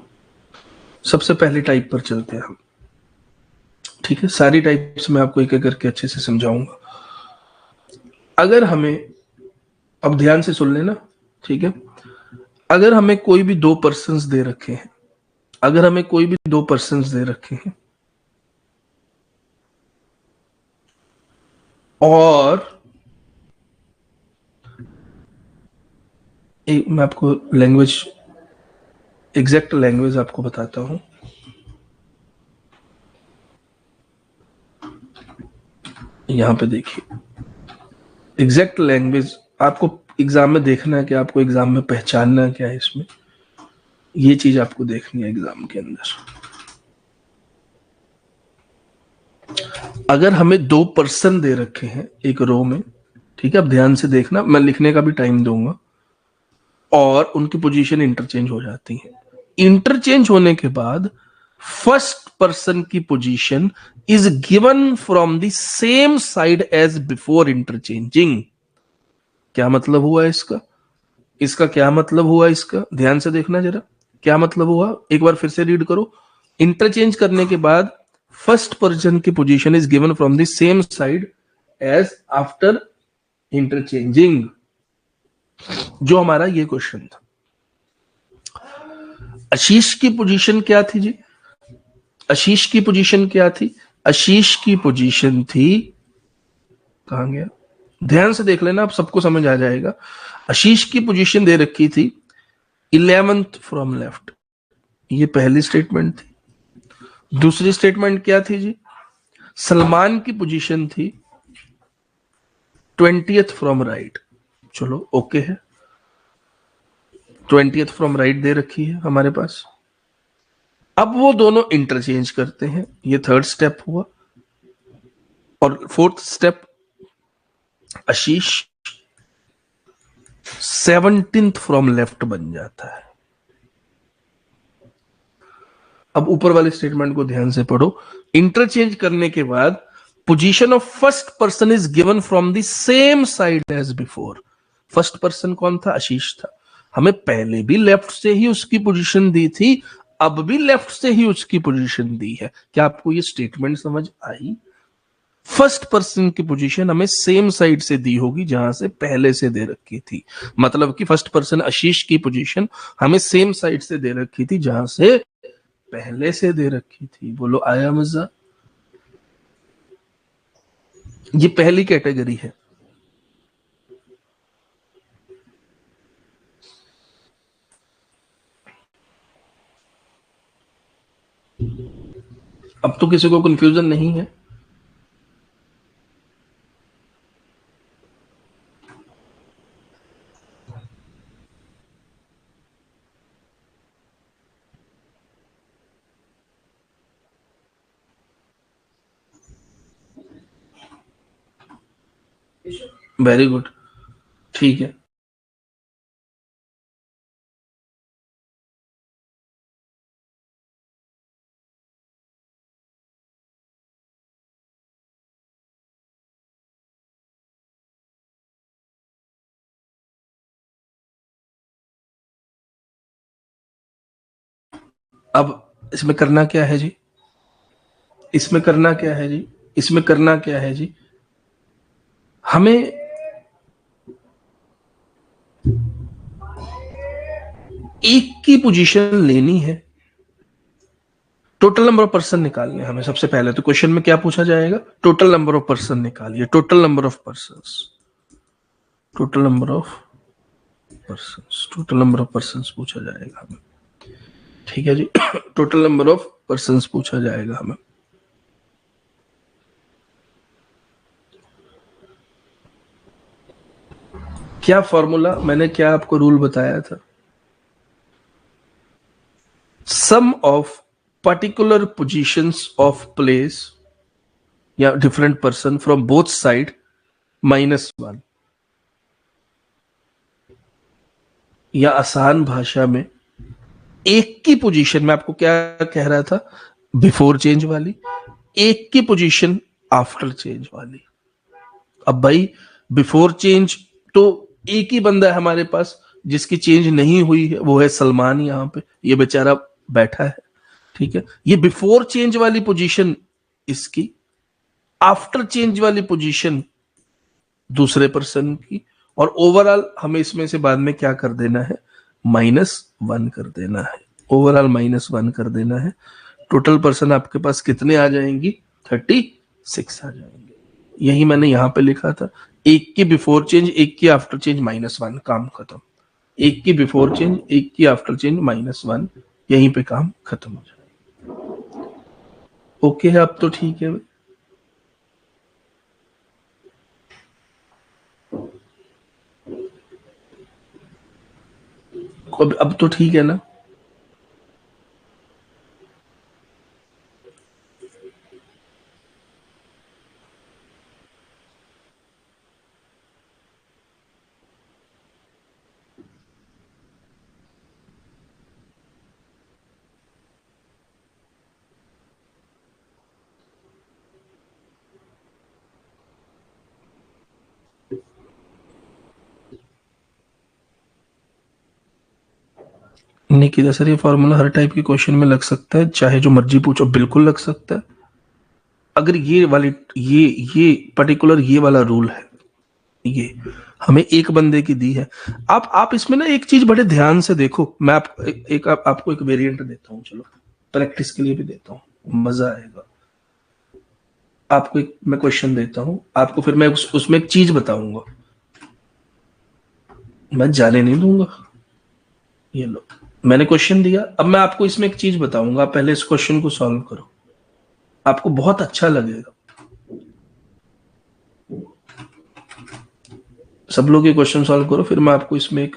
सबसे पहले टाइप पर चलते हैं हम, ठीक है। सारी टाइप्स मैं आपको एक एक करके अच्छे से समझाऊंगा। अगर हमें, अब ध्यान से सुन लेना, ठीक है। अगर हमें कोई भी 2 पर्सन्स दे रखे हैं, अगर हमें कोई भी 2 पर्सन्स दे रखे हैं और एक मैं आपको लैंग्वेज, एग्जैक्ट लैंग्वेज आपको बताता हूं। यहां पे देखिए, एग्जैक्ट लैंग्वेज आपको एग्जाम में देखना है कि आपको एग्जाम में पहचानना क्या है इसमें, ये चीज आपको देखनी है एग्जाम के अंदर। अगर हमें 2 पर्सन दे रखे हैं एक रो में, ठीक है, अब ध्यान से देखना, मैं लिखने का भी टाइम दूंगा, और उनकी पोजीशन इंटरचेंज हो जाती है। इंटरचेंज होने के बाद फर्स्ट पर्सन की position is given from the same side as before interchanging. क्या मतलब हुआ इसका, इसका क्या मतलब हुआ, इसका ध्यान से देखना जरा, क्या मतलब हुआ, एक बार फिर से रीड करो। इंटरचेंज करने के बाद फर्स्ट पर्सन की position is given from the same side as after interchanging. जो हमारा ये क्वेश्चन था, आशीष की पोजीशन क्या थी जी, आशीष की पोजीशन क्या थी, आशीष की पोजीशन थी, कहां गया, ध्यान से देख लेना, आप सबको समझ आ जाएगा। आशीष की पोजीशन दे रखी थी 11th फ्रॉम लेफ्ट, ये पहली स्टेटमेंट थी। दूसरी स्टेटमेंट क्या थी जी, सलमान की पोजीशन थी 20th फ्रॉम राइट। चलो ओके है, 20th फ्रॉम राइट दे रखी है हमारे पास। अब वो दोनों इंटरचेंज करते हैं, ये थर्ड स्टेप हुआ। और fourth step, Ashish 17th from left बन जाता है। अब ऊपर वाले स्टेटमेंट को ध्यान से पढ़ो। इंटरचेंज करने के बाद position of first person is given from the same side as before. First person कौन था, आशीष था। हमें पहले भी लेफ्ट से ही उसकी पोजीशन दी थी, अब भी लेफ्ट से ही उसकी पोजीशन दी है। क्या आपको ये स्टेटमेंट समझ आई। फर्स्ट पर्सन की पोजीशन हमें सेम साइड से दी होगी जहां से पहले से दे रखी थी। मतलब कि फर्स्ट पर्सन आशीष की पोजीशन हमें सेम साइड से दे रखी थी जहां से पहले से दे रखी थी। बोलो आया मजा। ये पहली कैटेगरी है। अब तो किसी को कंफ्यूजन नहीं है? वेरी गुड, ठीक है। अब इसमें करना क्या है जी? इसमें करना क्या है जी? इसमें करना क्या है जी? हमें एक की पोजीशन लेनी है, टोटल नंबर ऑफ पर्सन निकालने हमें। सबसे पहले तो क्वेश्चन में क्या पूछा जाएगा? टोटल नंबर ऑफ पर्सन निकालिए, total number of person, total number of person, total number of person पूछा जाएगा हमें। ठीक है जी। टोटल नंबर ऑफ पर्सन पूछा जाएगा हमें। क्या फॉर्मूला, मैंने क्या आपको रूल बताया था? Sum of particular positions of place या different person from both side -1। या आसान भाषा में, एक की पोजीशन में आपको क्या कह रहा था? बिफोर चेंज वाली, एक की पोजीशन आफ्टर चेंज वाली। अब भाई बिफोर चेंज तो एक ही बंदा है हमारे पास जिसकी चेंज नहीं हुई है, वो है सलमान। यहां पे ये बेचारा बैठा है, ठीक है। ये बिफोर चेंज वाली पोजीशन इसकी, आफ्टर चेंज वाली पोजीशन दूसरे पर्सन की, और ओवरऑल हमें इसमें से बाद में क्या कर देना है? -1 कर देना है। ओवरऑल -1 कर देना है। टोटल पर्सन आपके पास कितने आ जाएंगी? 36 आ जाएंगे। यही मैंने यहां पे लिखा था। एक की बिफोर चेंज, एक की आफ्टर चेंज, -1, काम खत्म। एक की बिफोर चेंज, एक की आफ्टर चेंज, -1, यहीं पे काम खत्म हो जाए। ओके है, अब तो ठीक है। अब तो ठीक है ना? निकिता सर, ये फॉर्मूला हर टाइप के क्वेश्चन में लग सकता है, चाहे जो मर्जी पूछो, बिल्कुल लग सकता है। अगर ये वाली, ये पर्टिकुलर ये वाला रूल है, ये हमें एक बंदे की दी है। आप इसमें ना एक चीज बड़े ध्यान से देखो। मैं आपको एक वेरिएंट देता हूँ, चलो प्रैक्टिस के लिए भी देता हूँ, मजा आएगा। आपको एक मैं क्वेश्चन देता हूँ आपको, फिर मैं उसमें एक चीज बताऊंगा, मैं जाने नहीं दूंगा। ये लो, मैंने क्वेश्चन दिया, अब मैं आपको इसमें एक चीज बताऊंगा। आप पहले इस क्वेश्चन को सॉल्व करो, आपको बहुत अच्छा लगेगा। सब लोग ये क्वेश्चन सॉल्व करो, फिर मैं आपको इसमें एक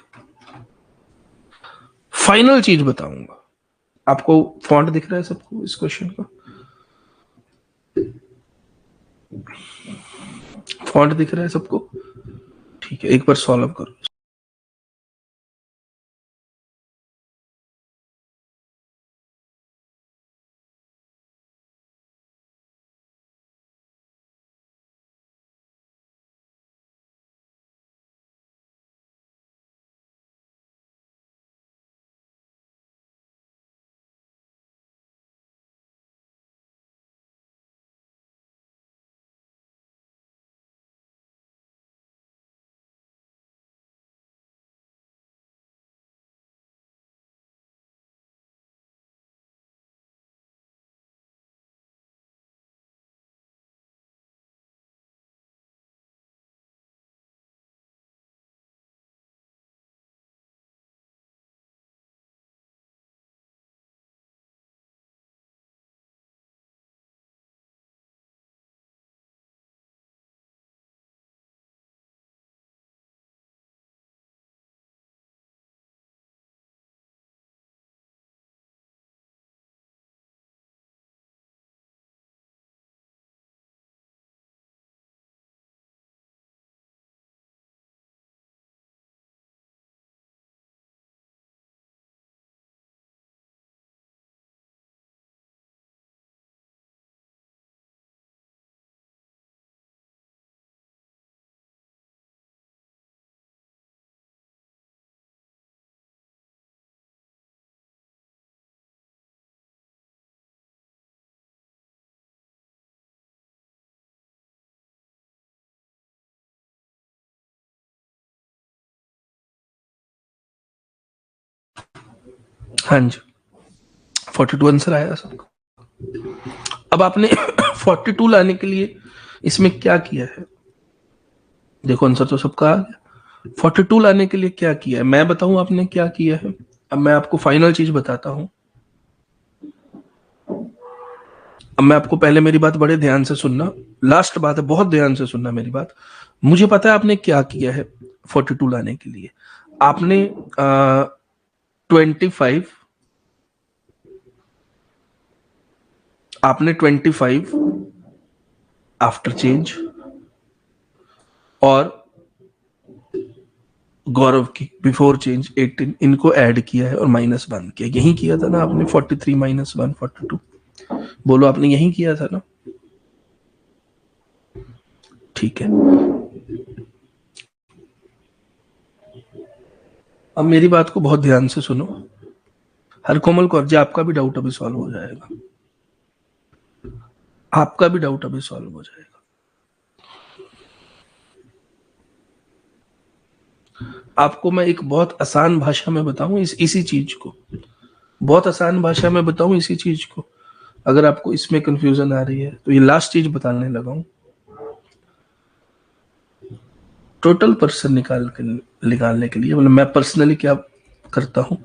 फाइनल चीज बताऊंगा। आपको फॉन्ट दिख रहा है सबको इस क्वेश्चन का? फॉन्ट दिख रहा है सबको? ठीक है, एक बार सॉल्व करो। हाँ जी, 42 आंसर आया सबको। अब आपने 42 लाने के लिए इसमें क्या किया है? देखो आंसर तो सबका आ गया। 42 लाने के लिए क्या किया है मैं बताऊं आपने क्या किया है। अब मैं आपको फाइनल चीज बताता हूं। अब मैं आपको पहले मेरी बात बड़े ध्यान से सुनना, लास्ट बात है, बहुत ध्यान से सुनना मेरी बात। मुझे पता है आपने क्या किया है 42 लाने के लिए। आपने 25, आपने 25 आफ्टर चेंज और गौरव की बिफोर चेंज 18 इनको ऐड किया है और -1 किया। यही किया था ना आपने? 43 -1 42। बोलो आपने यही किया था ना? ठीक है। अब मेरी बात को बहुत ध्यान से सुनो। हर कोमल कौर जी, आपका भी डाउट अभी सॉल्व हो जाएगा। आपका भी डाउट अभी सॉल्व हो जाएगा। आपको मैं एक बहुत आसान भाषा में बताऊं इसी चीज को, बहुत आसान भाषा में बताऊं इसी चीज को। अगर आपको इसमें कंफ्यूजन आ रही है तो ये लास्ट चीज बताने लगा हूं। टोटल पर्सन निकालने के लिए मतलब मैं पर्सनली क्या करता हूं,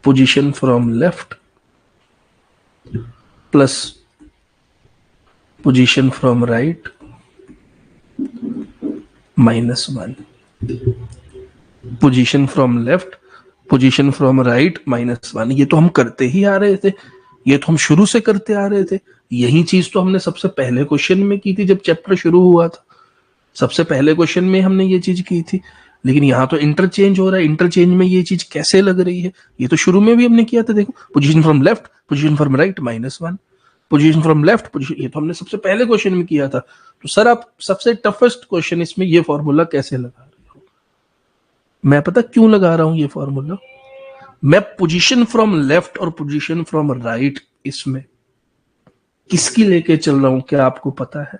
position from left plus position from right -1, position from left position from right -1। ये तो हम करते ही आ रहे थे, ये तो हम शुरू से करते आ रहे थे। यही चीज तो हमने सबसे पहले क्वेश्चन में की थी जब चैप्टर शुरू हुआ था। सबसे पहले क्वेश्चन में हमने ये चीज की थी। लेकिन यहाँ तो इंटरचेंज हो रहा है, इंटरचेंज में ये चीज कैसे लग रही है? ये तो शुरू में भी हमने किया था। देखो, position from left position from right -1, position from left position, ये तो हमने सबसे पहले क्वेश्चन में किया था। तो सर आप सबसे टफेस्ट क्वेश्चन इसमें ये फॉर्मूला कैसे लगा रहे हो? मैं पता क्यों लगा रहा हूं ये फॉर्मूला। मैं पोजीशन फ्रॉम लेफ्ट और पोजीशन फ्रॉम राइट इसमें किसकी लेके चल रहा हूं, क्या आपको पता है?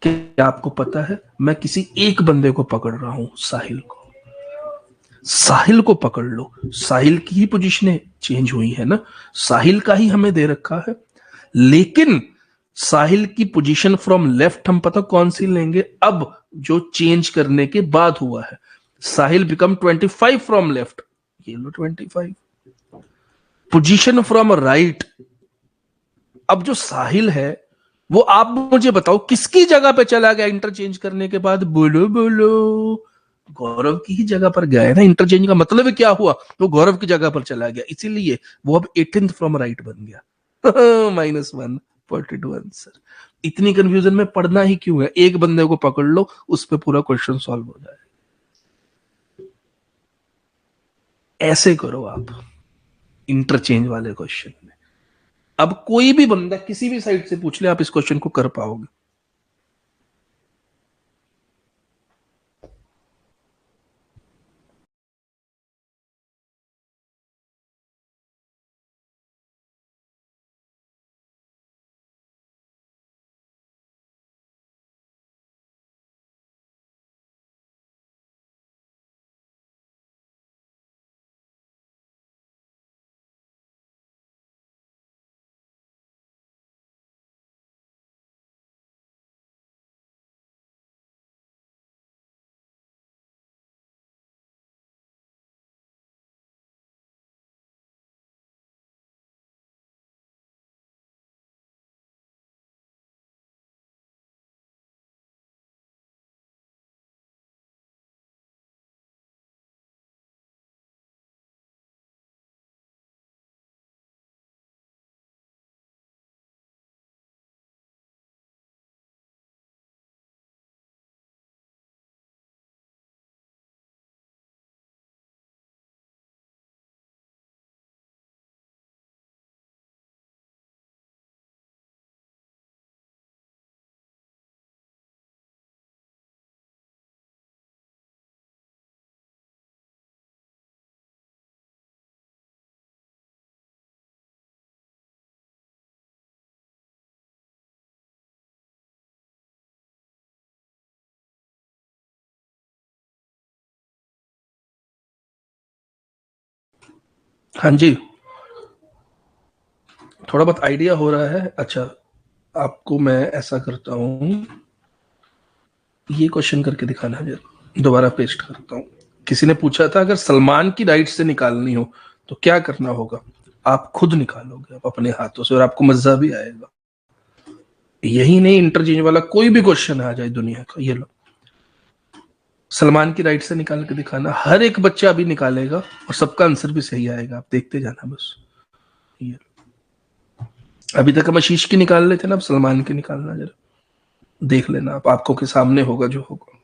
क्या आपको पता है? मैं किसी एक बंदे को पकड़ रहा हूं, साहिल को। साहिल को पकड़ लो, साहिल की ही पोजीशनें चेंज हुई है ना, साहिल का ही हमें दे रखा है। लेकिन साहिल की पोजीशन फ्रॉम लेफ्ट हम पता कौन सी लेंगे अब, जो चेंज करने के बाद हुआ है। साहिल बिकम 25 फ्रॉम लेफ्ट, ये लो 25। पोजीशन फ्रॉम राइट, अब जो साहिल है वो आप मुझे बताओ किसकी जगह पे चला गया इंटरचेंज करने के बाद? बोलो बोलो। गौरव की ही जगह पर गया है ना। इंटरचेंज का मतलब क्या हुआ? तो गौरव की जगह पर चला गया, इसीलिए वो अब 18th फ्रॉम राइट बन गया। -1 42 आंसर। इतनी कंफ्यूजन में पढ़ना ही क्यों है? एक बंदे को पकड़ लो, उस पर पूरा क्वेश्चन सॉल्व हो जाए। ऐसे करो आप इंटरचेंज वाले क्वेश्चन में। अब कोई भी बंदा किसी भी साइड से पूछ ले, आप इस क्वेश्चन को कर पाओगे। हाँ जी, थोड़ा बहुत आइडिया हो रहा है। अच्छा, आपको मैं ऐसा करता हूँ, ये क्वेश्चन करके दिखाना है जरा, दोबारा पेस्ट करता हूँ। किसी ने पूछा था अगर सलमान की राइट से निकालनी हो तो क्या करना होगा। आप खुद निकालोगे आप अपने हाथों से, और आपको मजा भी आएगा। यही नहीं, इंटरचेंज वाला कोई भी क्वेश्चन आ जाए दुनिया का, ये लो, सलमान की राइट से निकाल के दिखाना, हर एक बच्चा अभी निकालेगा और सबका आंसर भी सही आएगा, आप देखते जाना बस। ये अभी तक हम आशीष की निकाल लेते ना, अब सलमान की निकालना जरा, देख लेना आप, आंखों के सामने होगा जो होगा।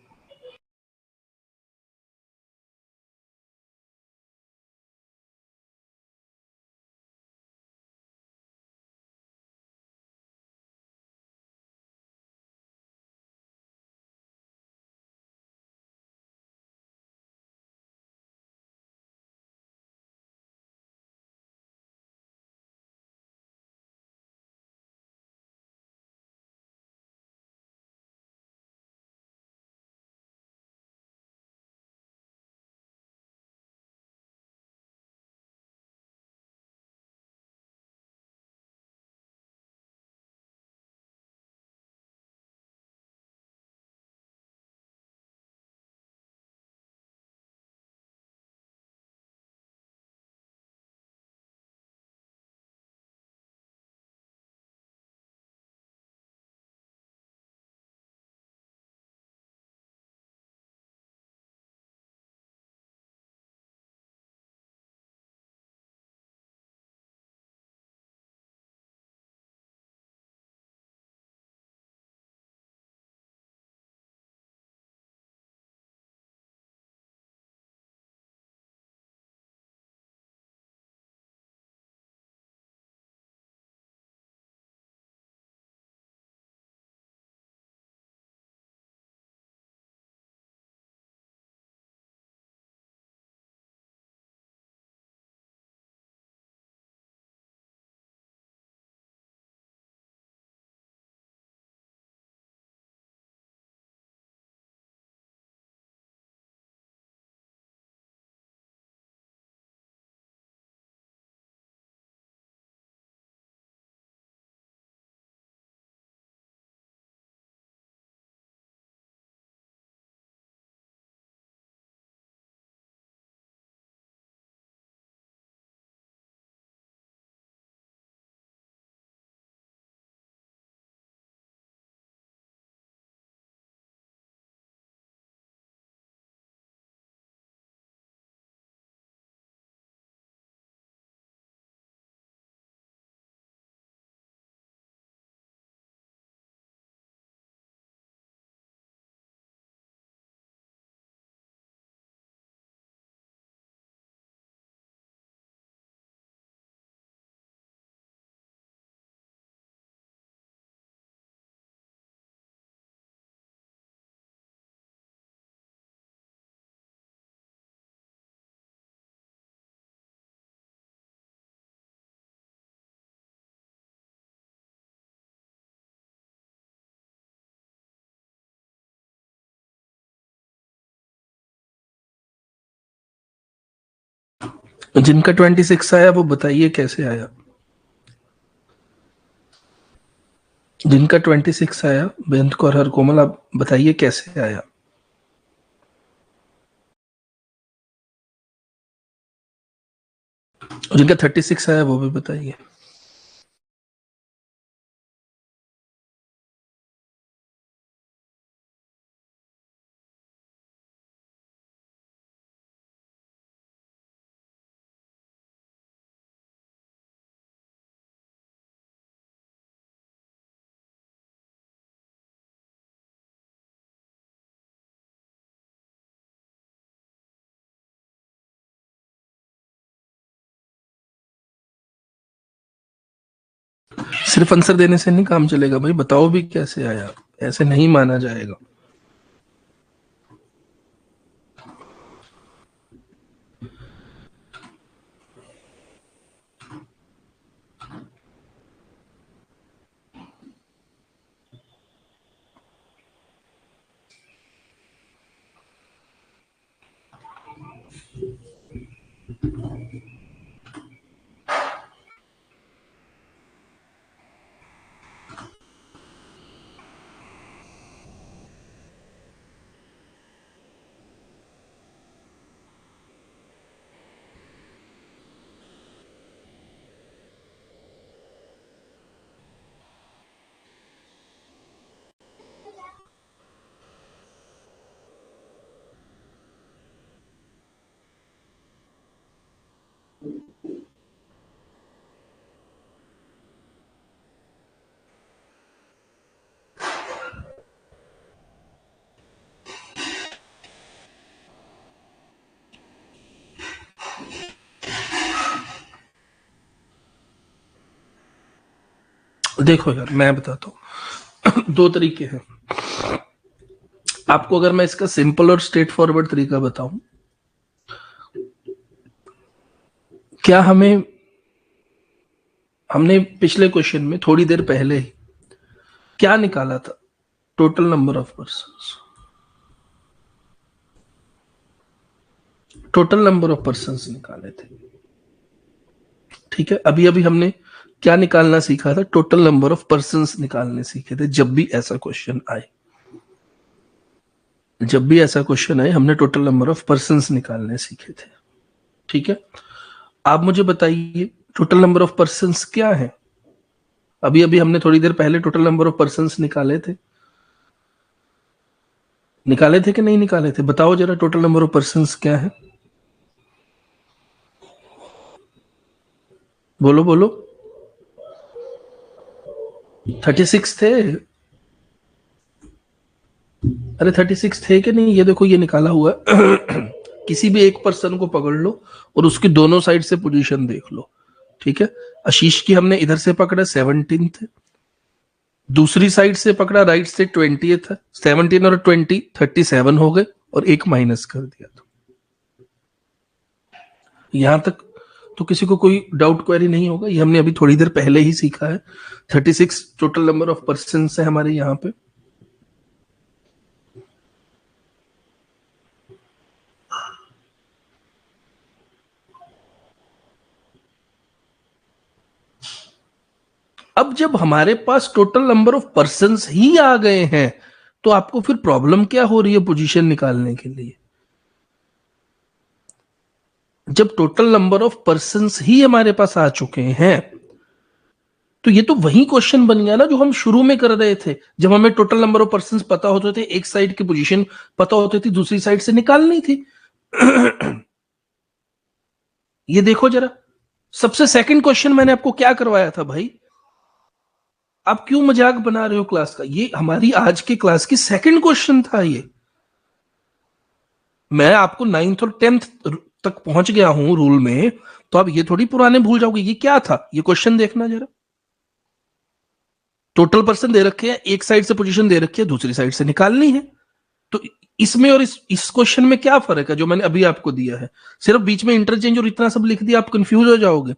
जिनका 26 आया वो बताइए कैसे आया। जिनका 26 आया, बेंत कौर हर कोमल, आप बताइए कैसे आया। और जिनका 36 आया वो भी बताइए। सिर्फ आंसर देने से नहीं काम चलेगा भाई, बताओ भी कैसे आया, ऐसे नहीं माना जाएगा। देखो यार मैं बताता हूँ दो तरीके हैं। आपको अगर मैं इसका सिंपल और स्ट्रेट फॉरवर्ड तरीका बताऊं, क्या हमने पिछले क्वेश्चन में थोड़ी देर पहले ही क्या निकाला था? Total number of persons. Total number of persons निकाले थे, ठीक है। अभी अभी हमने क्या निकालना सीखा था? टोटल नंबर ऑफ पर्सन्स निकालने सीखे थे। जब भी ऐसा क्वेश्चन आए, जब भी ऐसा क्वेश्चन आए, हमने टोटल नंबर ऑफ पर्सन्स निकालने सीखे थे, ठीक है। आप मुझे बताइए टोटल नंबर ऑफ पर्सन्स क्या है? अभी अभी हमने थोड़ी देर पहले टोटल नंबर ऑफ पर्सन्स निकाले थे, निकाले थे कि नहीं निकाले थे? बताओ जरा टोटल नंबर ऑफ पर्सन्स क्या है? बोलो बोलो। 36 थे। अरे 36 थे कि नहीं? ये देखो ये निकाला हुआ है किसी भी एक पर्सन को पकड़ लो और उसकी दोनों साइड से पोजीशन देख लो, ठीक है। आशीष की हमने इधर से पकड़ा 17 थे, दूसरी साइड से पकड़ा राइट से 20 था। 17 और 20 37 हो गए और एक माइनस कर दिया। तो यहां तक तो किसी को कोई डाउट क्वेरी नहीं होगा। ये हमने अभी थोड़ी देर पहले ही सीखा है। 36 टोटल नंबर ऑफ पर्सन है हमारे यहाँ पे। अब जब हमारे पास टोटल नंबर ऑफ पर्सन्स ही आ गए हैं तो आपको फिर प्रॉब्लम क्या हो रही है पोजीशन निकालने के लिए? जब टोटल नंबर ऑफ पर्सन्स ही हमारे पास आ चुके हैं तो ये तो वही क्वेश्चन बन गया ना जो हम शुरू में कर रहे थे, जब हमें टोटल नंबर ऑफ पर्सन्स पता होते थे, एक साइड की पोजीशन पता होती थी, दूसरी साइड से निकालनी थी। ये देखो जरा, सबसे सेकंड क्वेश्चन मैंने आपको क्या करवाया था भाई? आप क्यों मजाक बना रहे हो क्लास का? ये हमारी आज की क्लास की सेकंड क्वेश्चन था। ये मैं आपको 9th और 10th तक पहुंच गया हूं रूल में, तो आप ये थोड़ी पुराने भूल जाओगे। ये क्या था? ये क्वेश्चन देखना जरा। टोटल पर्सन दे रखे हैं, एक साइड से पोजीशन दे रखी है, दूसरी साइड से निकालनी है। तो इसमें और इस क्वेश्चन में क्या फर्क है जो मैंने अभी आपको दिया है? सिर्फ बीच में इंटरचेंज और इतना सब लिख दिया, आप कंफ्यूज हो जाओगे।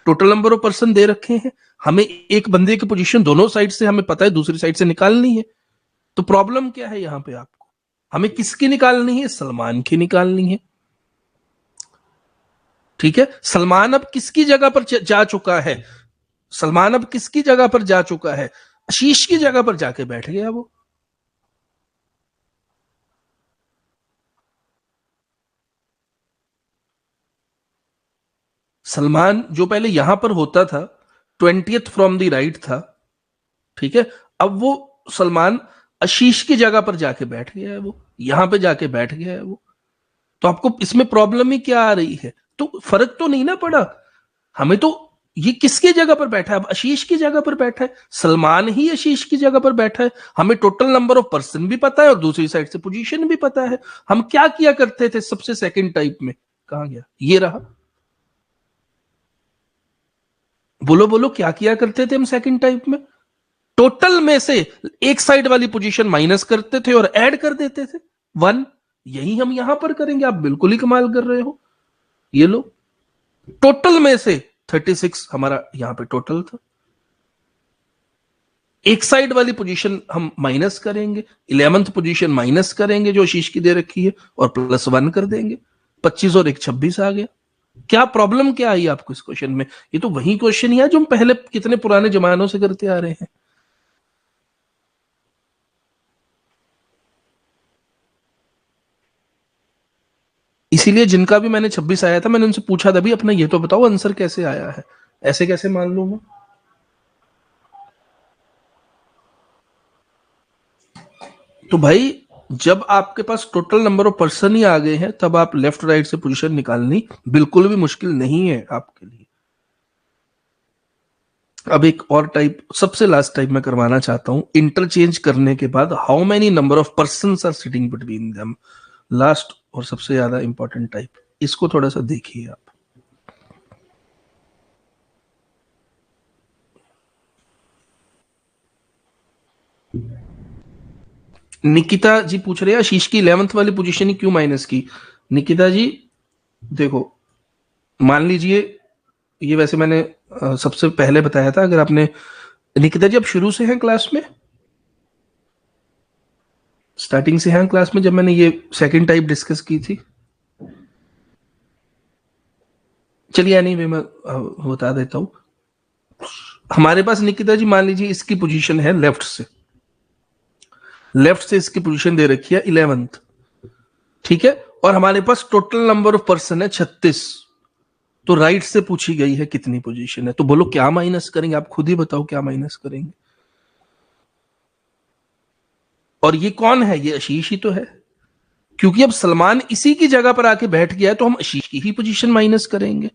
टोटल नंबर ऑफ पर्सन दे रखे हैं, हमें एक बंदे की पोजीशन दोनों साइड से हमें पता है, दूसरी साइड से निकालनी है। तो प्रॉब्लम क्या है यहां पे? आपको हमें किसकी निकालनी है? सलमान की निकालनी है, ठीक है। सलमान अब किसकी जगह पर जा चुका है? सलमान अब किसकी जगह पर जा चुका है? आशीष की जगह पर जाके बैठ गया वो। सलमान जो पहले यहां पर होता था 20th फ्रॉम द राइट था, ठीक है। अब वो सलमान आशीष की जगह पर जाके बैठ गया है, वो यहां पे जाके बैठ गया है वो। तो आपको इसमें प्रॉब्लम ही क्या आ रही है? तो फर्क तो नहीं ना पड़ा हमें। तो ये किसकी जगह पर बैठा है? अब आशीष की जगह पर बैठा है, सलमान ही आशीष की जगह पर बैठा है। हमें टोटल नंबर ऑफ पर्सन भी पता है और दूसरी साइड से पोजीशन भी पता है। हम क्या किया करते थे सबसे सेकंड टाइप में? कहां गया? ये रहा। बोलो बोलो, क्या किया करते थे हम सेकंड टाइप में? टोटल में से एक साइड वाली पोजीशन माइनस करते थे और ऐड कर देते थे 1। यही हम यहां पर करेंगे। आप बिल्कुल ही कमाल कर रहे हो। ये लो, टोटल में से 36 हमारा यहां पे टोटल था, एक साइड वाली पोजीशन हम माइनस करेंगे, 11th पोजीशन माइनस करेंगे जो आशीष की दे रखी है और +1 कर देंगे। 25 और 1 26 आ गया। क्या प्रॉब्लम क्या आई आपको इस क्वेश्चन में? ये तो वही क्वेश्चन ही है जो हम पहले कितने पुराने जमानों से करते आ रहे हैं। इसीलिए जिनका भी मैंने 26 आया था, मैंने उनसे पूछा था भी अपना ये तो बताओ आंसर कैसे आया है, ऐसे कैसे मान लू मैं? तो भाई जब आपके पास टोटल नंबर ऑफ पर्सन ही आ गए हैं तब आप लेफ्ट राइट से पोजीशन निकालनी बिल्कुल भी मुश्किल नहीं है आपके लिए। अब एक और टाइप, सबसे लास्ट टाइप मैं करवाना चाहता हूं। इंटरचेंज करने के बाद how many number of person are sitting between them. Last और सबसे ज्यादा इंपॉर्टेंट टाइप, इसको थोड़ा सा देखिए आप। निकिता जी पूछ रहे हैं आशीष की 11th वाली पोजीशन ही क्यों माइनस की। निकिता जी देखो, मान लीजिए ये वैसे मैंने सबसे पहले बताया था, अगर आपने, निकिता जी आप शुरू से हैं क्लास में, स्टार्टिंग से हैं क्लास में जब मैंने ये सेकंड टाइप डिस्कस की थी। चलिए नहीं मैं बता देता हूं। हमारे पास निकिता जी मान लीजिए इसकी पोजीशन है लेफ्ट से इसकी पोजीशन दे रखी है 11th, ठीक है, और हमारे पास टोटल नंबर ऑफ पर्सन है 36, तो राइट से पूछी गई है कितनी पोजीशन है, तो बोलो क्या माइनस करेंगे, आप खुद ही बताओ क्या माइनस करेंगे। और ये कौन है, ये आशीष ही तो है, क्योंकि अब सलमान इसी की जगह पर आके बैठ गया है तो हम आशीष की ही पोजीशन माइनस करेंगे।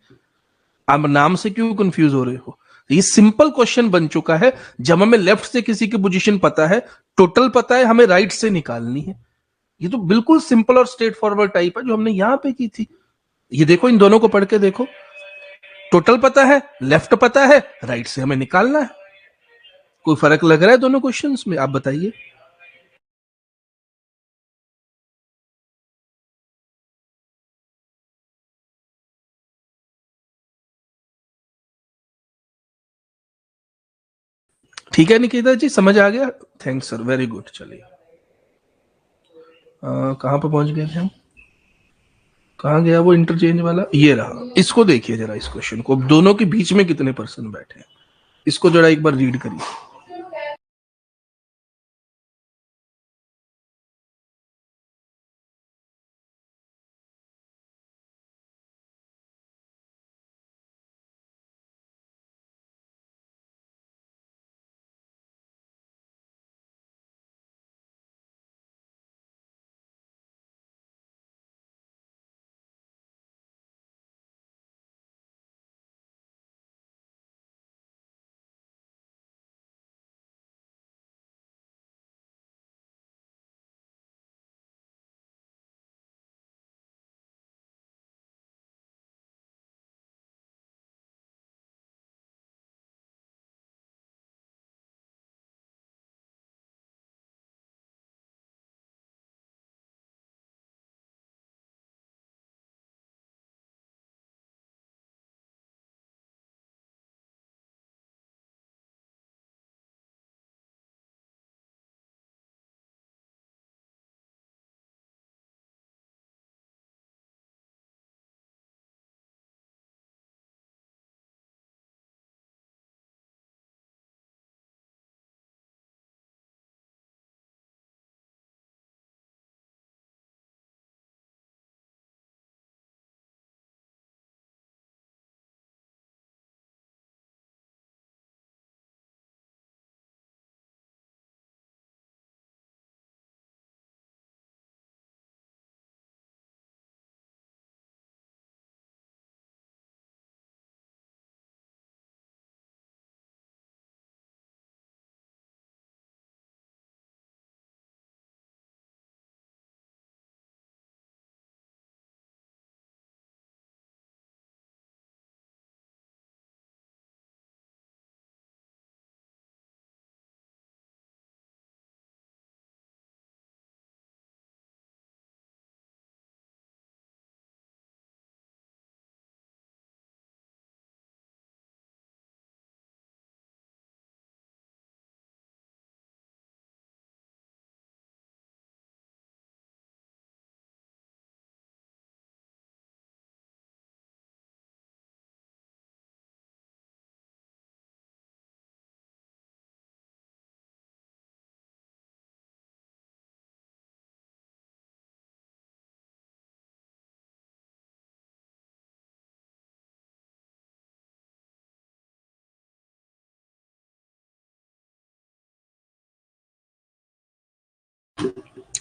आप नाम से क्यों कंफ्यूज हो रहे हो, ये सिंपल क्वेश्चन बन चुका है। जब हमें लेफ्ट से किसी की पोजीशन पता है, टोटल पता है, हमें राइट से निकालनी है। ये तो बिल्कुल सिंपल और स्ट्रेट फॉरवर्ड टाइप है जो हमने यहां पे की थी। ये देखो, इन दोनों को पढ़ के देखो, टोटल पता है, लेफ्ट पता है, राइट से हमें निकालना है। कोई फर्क लग रहा है दोनों क्वेश्चंस में, आप बताइए। ठीक है निकिता जी, समझ आ गया, थैंक्स सर, वेरी गुड। चलिए कहां पर पहुंच गए थे हम, कहां गया वो इंटरचेंज वाला, ये रहा। इसको देखिए जरा, इस क्वेश्चन को, दोनों के बीच में कितने पर्सन बैठे हैं, इसको जरा एक बार रीड करिए।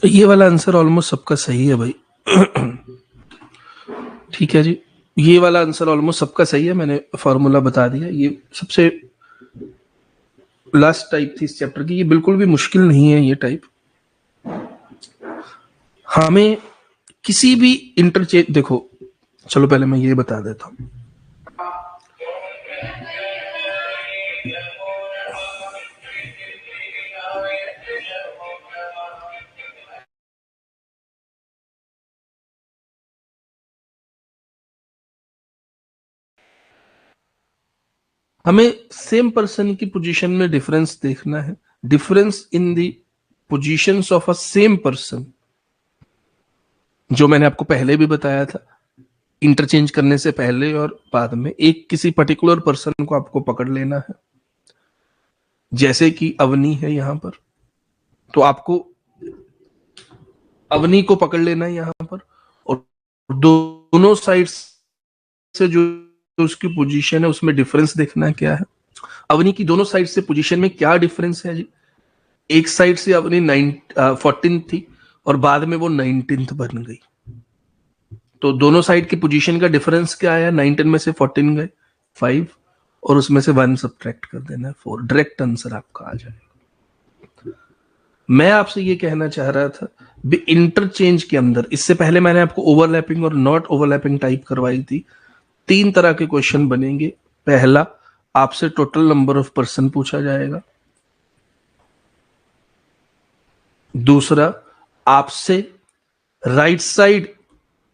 ये वाला आंसर ऑलमोस्ट सबका सही है भाई। ठीक है जी, ये वाला आंसर ऑलमोस्ट सबका सही है, मैंने फॉर्मूला बता दिया। ये सबसे लास्ट टाइप थी इस चैप्टर की, ये बिल्कुल भी मुश्किल नहीं है ये टाइप। हमें किसी भी इंटरचेंज, देखो चलो पहले मैं ये बता देता हूं। हमें सेम पर्सन की पोजीशन में डिफरेंस देखना है, difference in the positions of a same person, जो मैंने आपको पहले भी बताया था, इंटरचेंज करने से पहले और बाद में एक किसी पर्टिकुलर पर्सन को आपको पकड़ लेना है। जैसे कि अवनी है यहां पर, तो आपको अवनी को पकड़ लेना है यहां पर, और दोनों साइड से जो उसकी पोजीशन है उसमें डिफरेंस देखना है क्या है। अवनी की दोनों साइड से पोजीशन में क्या डिफरेंस है जी? एक साइड से अवनी 14 थी और बाद में वो 19th बन गई, तो दोनों साइड की पोजीशन का डिफरेंस क्या आया? 19 में से 14 गए 5, और उसमें से 1 सब्ट्रैक्ट कर देना है 4। डायरेक्ट आंसर आपका आ जाएगा। मैं आपसे ये कहना चाह रहा था भी इंटरचेंज के अंदर, इससे पहले मैंने आपको ओवरलैपिंग और नॉट ओवरलैपिंग टाइप करवाई थी। 3 तरह के क्वेश्चन बनेंगे। पहला, आपसे टोटल नंबर ऑफ पर्सन पूछा जाएगा। दूसरा, आपसे राइट साइड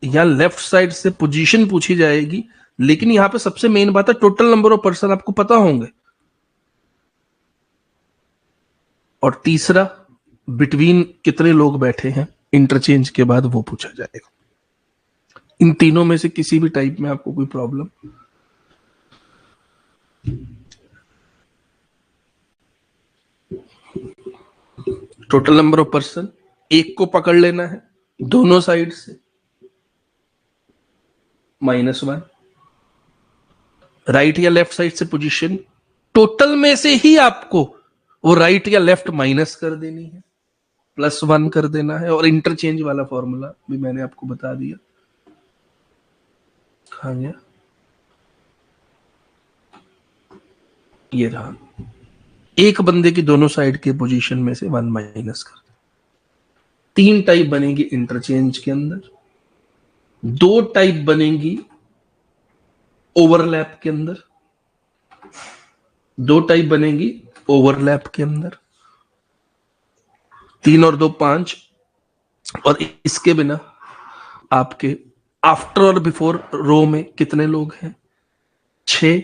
या लेफ्ट साइड से पोजीशन पूछी जाएगी, लेकिन यहां पे सबसे मेन बात है टोटल नंबर ऑफ पर्सन आपको पता होंगे। और तीसरा, बिटवीन कितने लोग बैठे हैं इंटरचेंज के बाद, वो पूछा जाएगा। इन तीनों में से किसी भी टाइप में आपको कोई problem? Total number of person, एक को पकड़ लेना है दोनों साइड से, -1। राइट या लेफ्ट साइड से पोजीशन, टोटल में से ही आपको वो राइट या लेफ्ट माइनस कर देनी है, +1 कर देना है। और इंटरचेंज वाला फॉर्मूला भी मैंने आपको बता दिया। हाँ गया, ये रहा। एक बंदे की दोनों साइड के पोजीशन में से 1 माइनस कर दे। 3 टाइप बनेगी इंटरचेंज के अंदर, 2 टाइप बनेगी ओवरलैप के अंदर, 2 टाइप बनेगी ओवरलैप के अंदर। 3 और 2 5। और इसके बिना आपके आफ्टर और बिफोर रो में कितने लोग हैं? 6।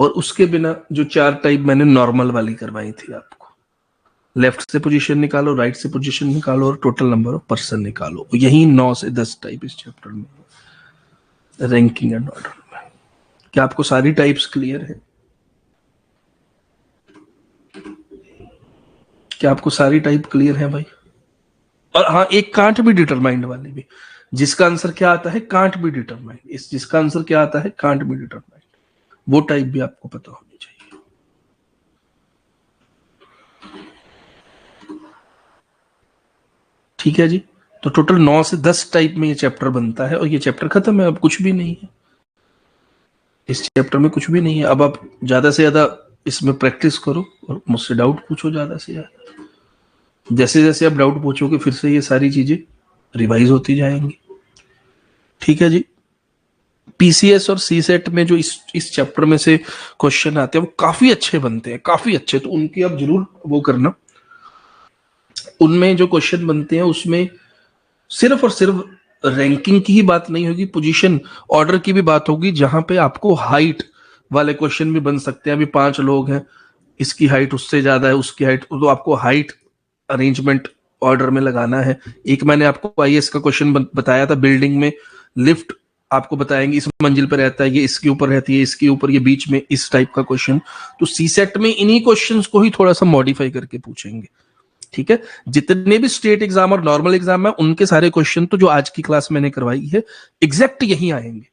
और उसके बिना जो 4 टाइप मैंने नॉर्मल वाली करवाई थी आपको, लेफ्ट से पोजीशन निकालो, राइट से पोजीशन निकालो, और टोटल नंबर ऑफ पर्सन निकालो। यही 9 से 10 टाइप इस चैप्टर में, रैंकिंग एंड ऑर्डर में। क्या आपको सारी टाइप्स क्लियर है? क्या आपको सारी टाइप क्लियर है भाई? और हाँ, एक कांट बी डिटरमाइंड वाली भी, जिसका आंसर क्या आता है? Can't be determined. इस जिसका आंसर क्या आता है? Can't be determined. वो टाइप भी आपको पता होनी चाहिए। ठीक है जी। तो टोटल 9 से 10 टाइप में ये चैप्टर बनता है, और ये चैप्टर खत्म है। अब कुछ भी नहीं है इस चैप्टर में, कुछ भी नहीं है। अब आप ज्यादा से ज्यादा इसमें प्रैक्टिस करो और मुझसे डाउट पूछो ज्यादा से ज्यादा। जैसे जैसे आप डाउट पूछोगे फिर से ये सारी चीजें रिवाइज होती जाएंगी। ठीक है जी। पीसीएस और सीसेट में जो इस चैप्टर में से क्वेश्चन आते हैं वो काफी अच्छे बनते हैं, काफी अच्छे। तो उनकी आप जरूर वो करना। उनमें जो क्वेश्चन बनते हैं उसमें सिर्फ और सिर्फ रैंकिंग की ही बात नहीं होगी, पोजीशन ऑर्डर की भी बात होगी, जहां पे आपको हाइट वाले क्वेश्चन भी बन सकते हैं। अभी 5 लोग हैं, इसकी हाइट उससे ज्यादा है, उसकी हाइट, तो आपको हाइट अरेंजमेंट ऑर्डर में लगाना है। एक मैंने आपको आईएएस का क्वेश्चन बताया था, बिल्डिंग में लिफ्ट आपको बताएंगे इस मंजिल पर रहता है, ये इसके ऊपर रहती है, इसके ऊपर, ये बीच में, इस टाइप का क्वेश्चन। तो सीसेट में इन्हीं क्वेश्चंस को ही थोड़ा सा मॉडिफाई करके पूछेंगे। ठीक है। जितने भी स्टेट एग्जाम और नॉर्मल एग्जाम है उनके सारे क्वेश्चन तो जो आज की क्लास मैंने करवाई है एग्जैक्ट यही आएंगे।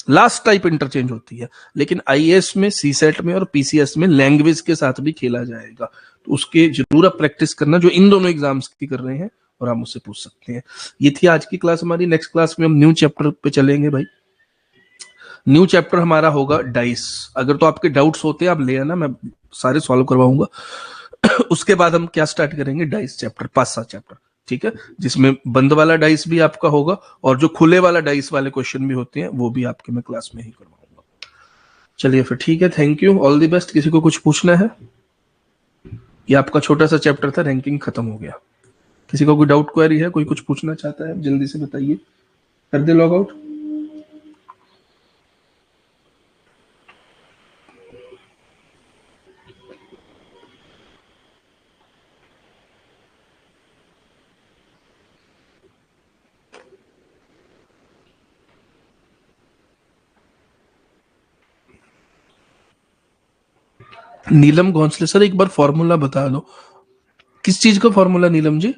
लास्ट टाइप इंटरचेंज होती है, लेकिन आईएएस में, सीसेट में और पीसीएस में लैंग्वेज के साथ भी खेला जाएगा। तो उसके जरूर आप प्रैक्टिस करना, जो इन दोनों एग्जाम्स की कर रहे हैं, और आप मुझसे पूछ सकते हैं। ये थी आज की क्लास हमारी। नेक्स्ट क्लास में हम न्यू चैप्टर पे चलेंगे भाई। न्यू चैप्टर हमारा होगा डाइस। अगर तो आपके डाउट्स होते हैं आप ले आना, मैं सारे सॉल्व करवाऊंगा। उसके बाद हम क्या स्टार्ट करेंगे? Dice chapter, 5-7 chapter. ठीक है, जिसमें बंद वाला डाइस भी आपका होगा और जो खुले वाला डाइस वाले क्वेश्चन भी होते हैं वो भी आपके मैं क्लास में ही करवाऊंगा। चलिए फिर ठीक है, thank you, all the best. किसी को कुछ पूछना है? ये आपका छोटा सा चैप्टर था, रैंकिंग खत्म हो गया। किसी को कोई डाउट क्वेरी है, कोई कुछ पूछना चाहता है, जल्दी से बताइए। कर दे लॉग आउट। नीलम घोंसले, सर एक बार फॉर्मूला बता दो। किस चीज का formula Neelam ji?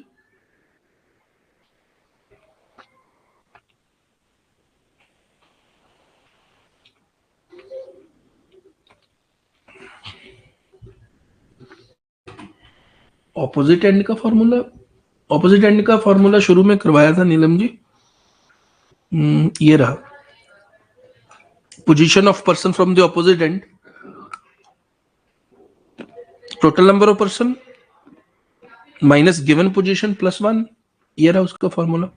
Opposite end का फॉर्मूला? ऑपोजिट एंड का फॉर्मूला शुरू में करवाया था नीलम जी। ये रहा, position of person from the opposite end, total number of person minus given position plus 1, ये रहा उसका फॉर्मूला।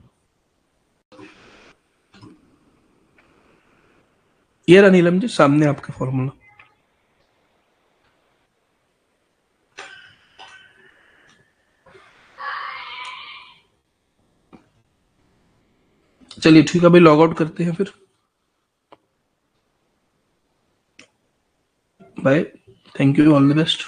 ये रहा नीलम जी सामने आपका फॉर्मूला। चलिए ठीक है भाई, लॉग आउट करते हैं फिर। Bye, thank you, all the best.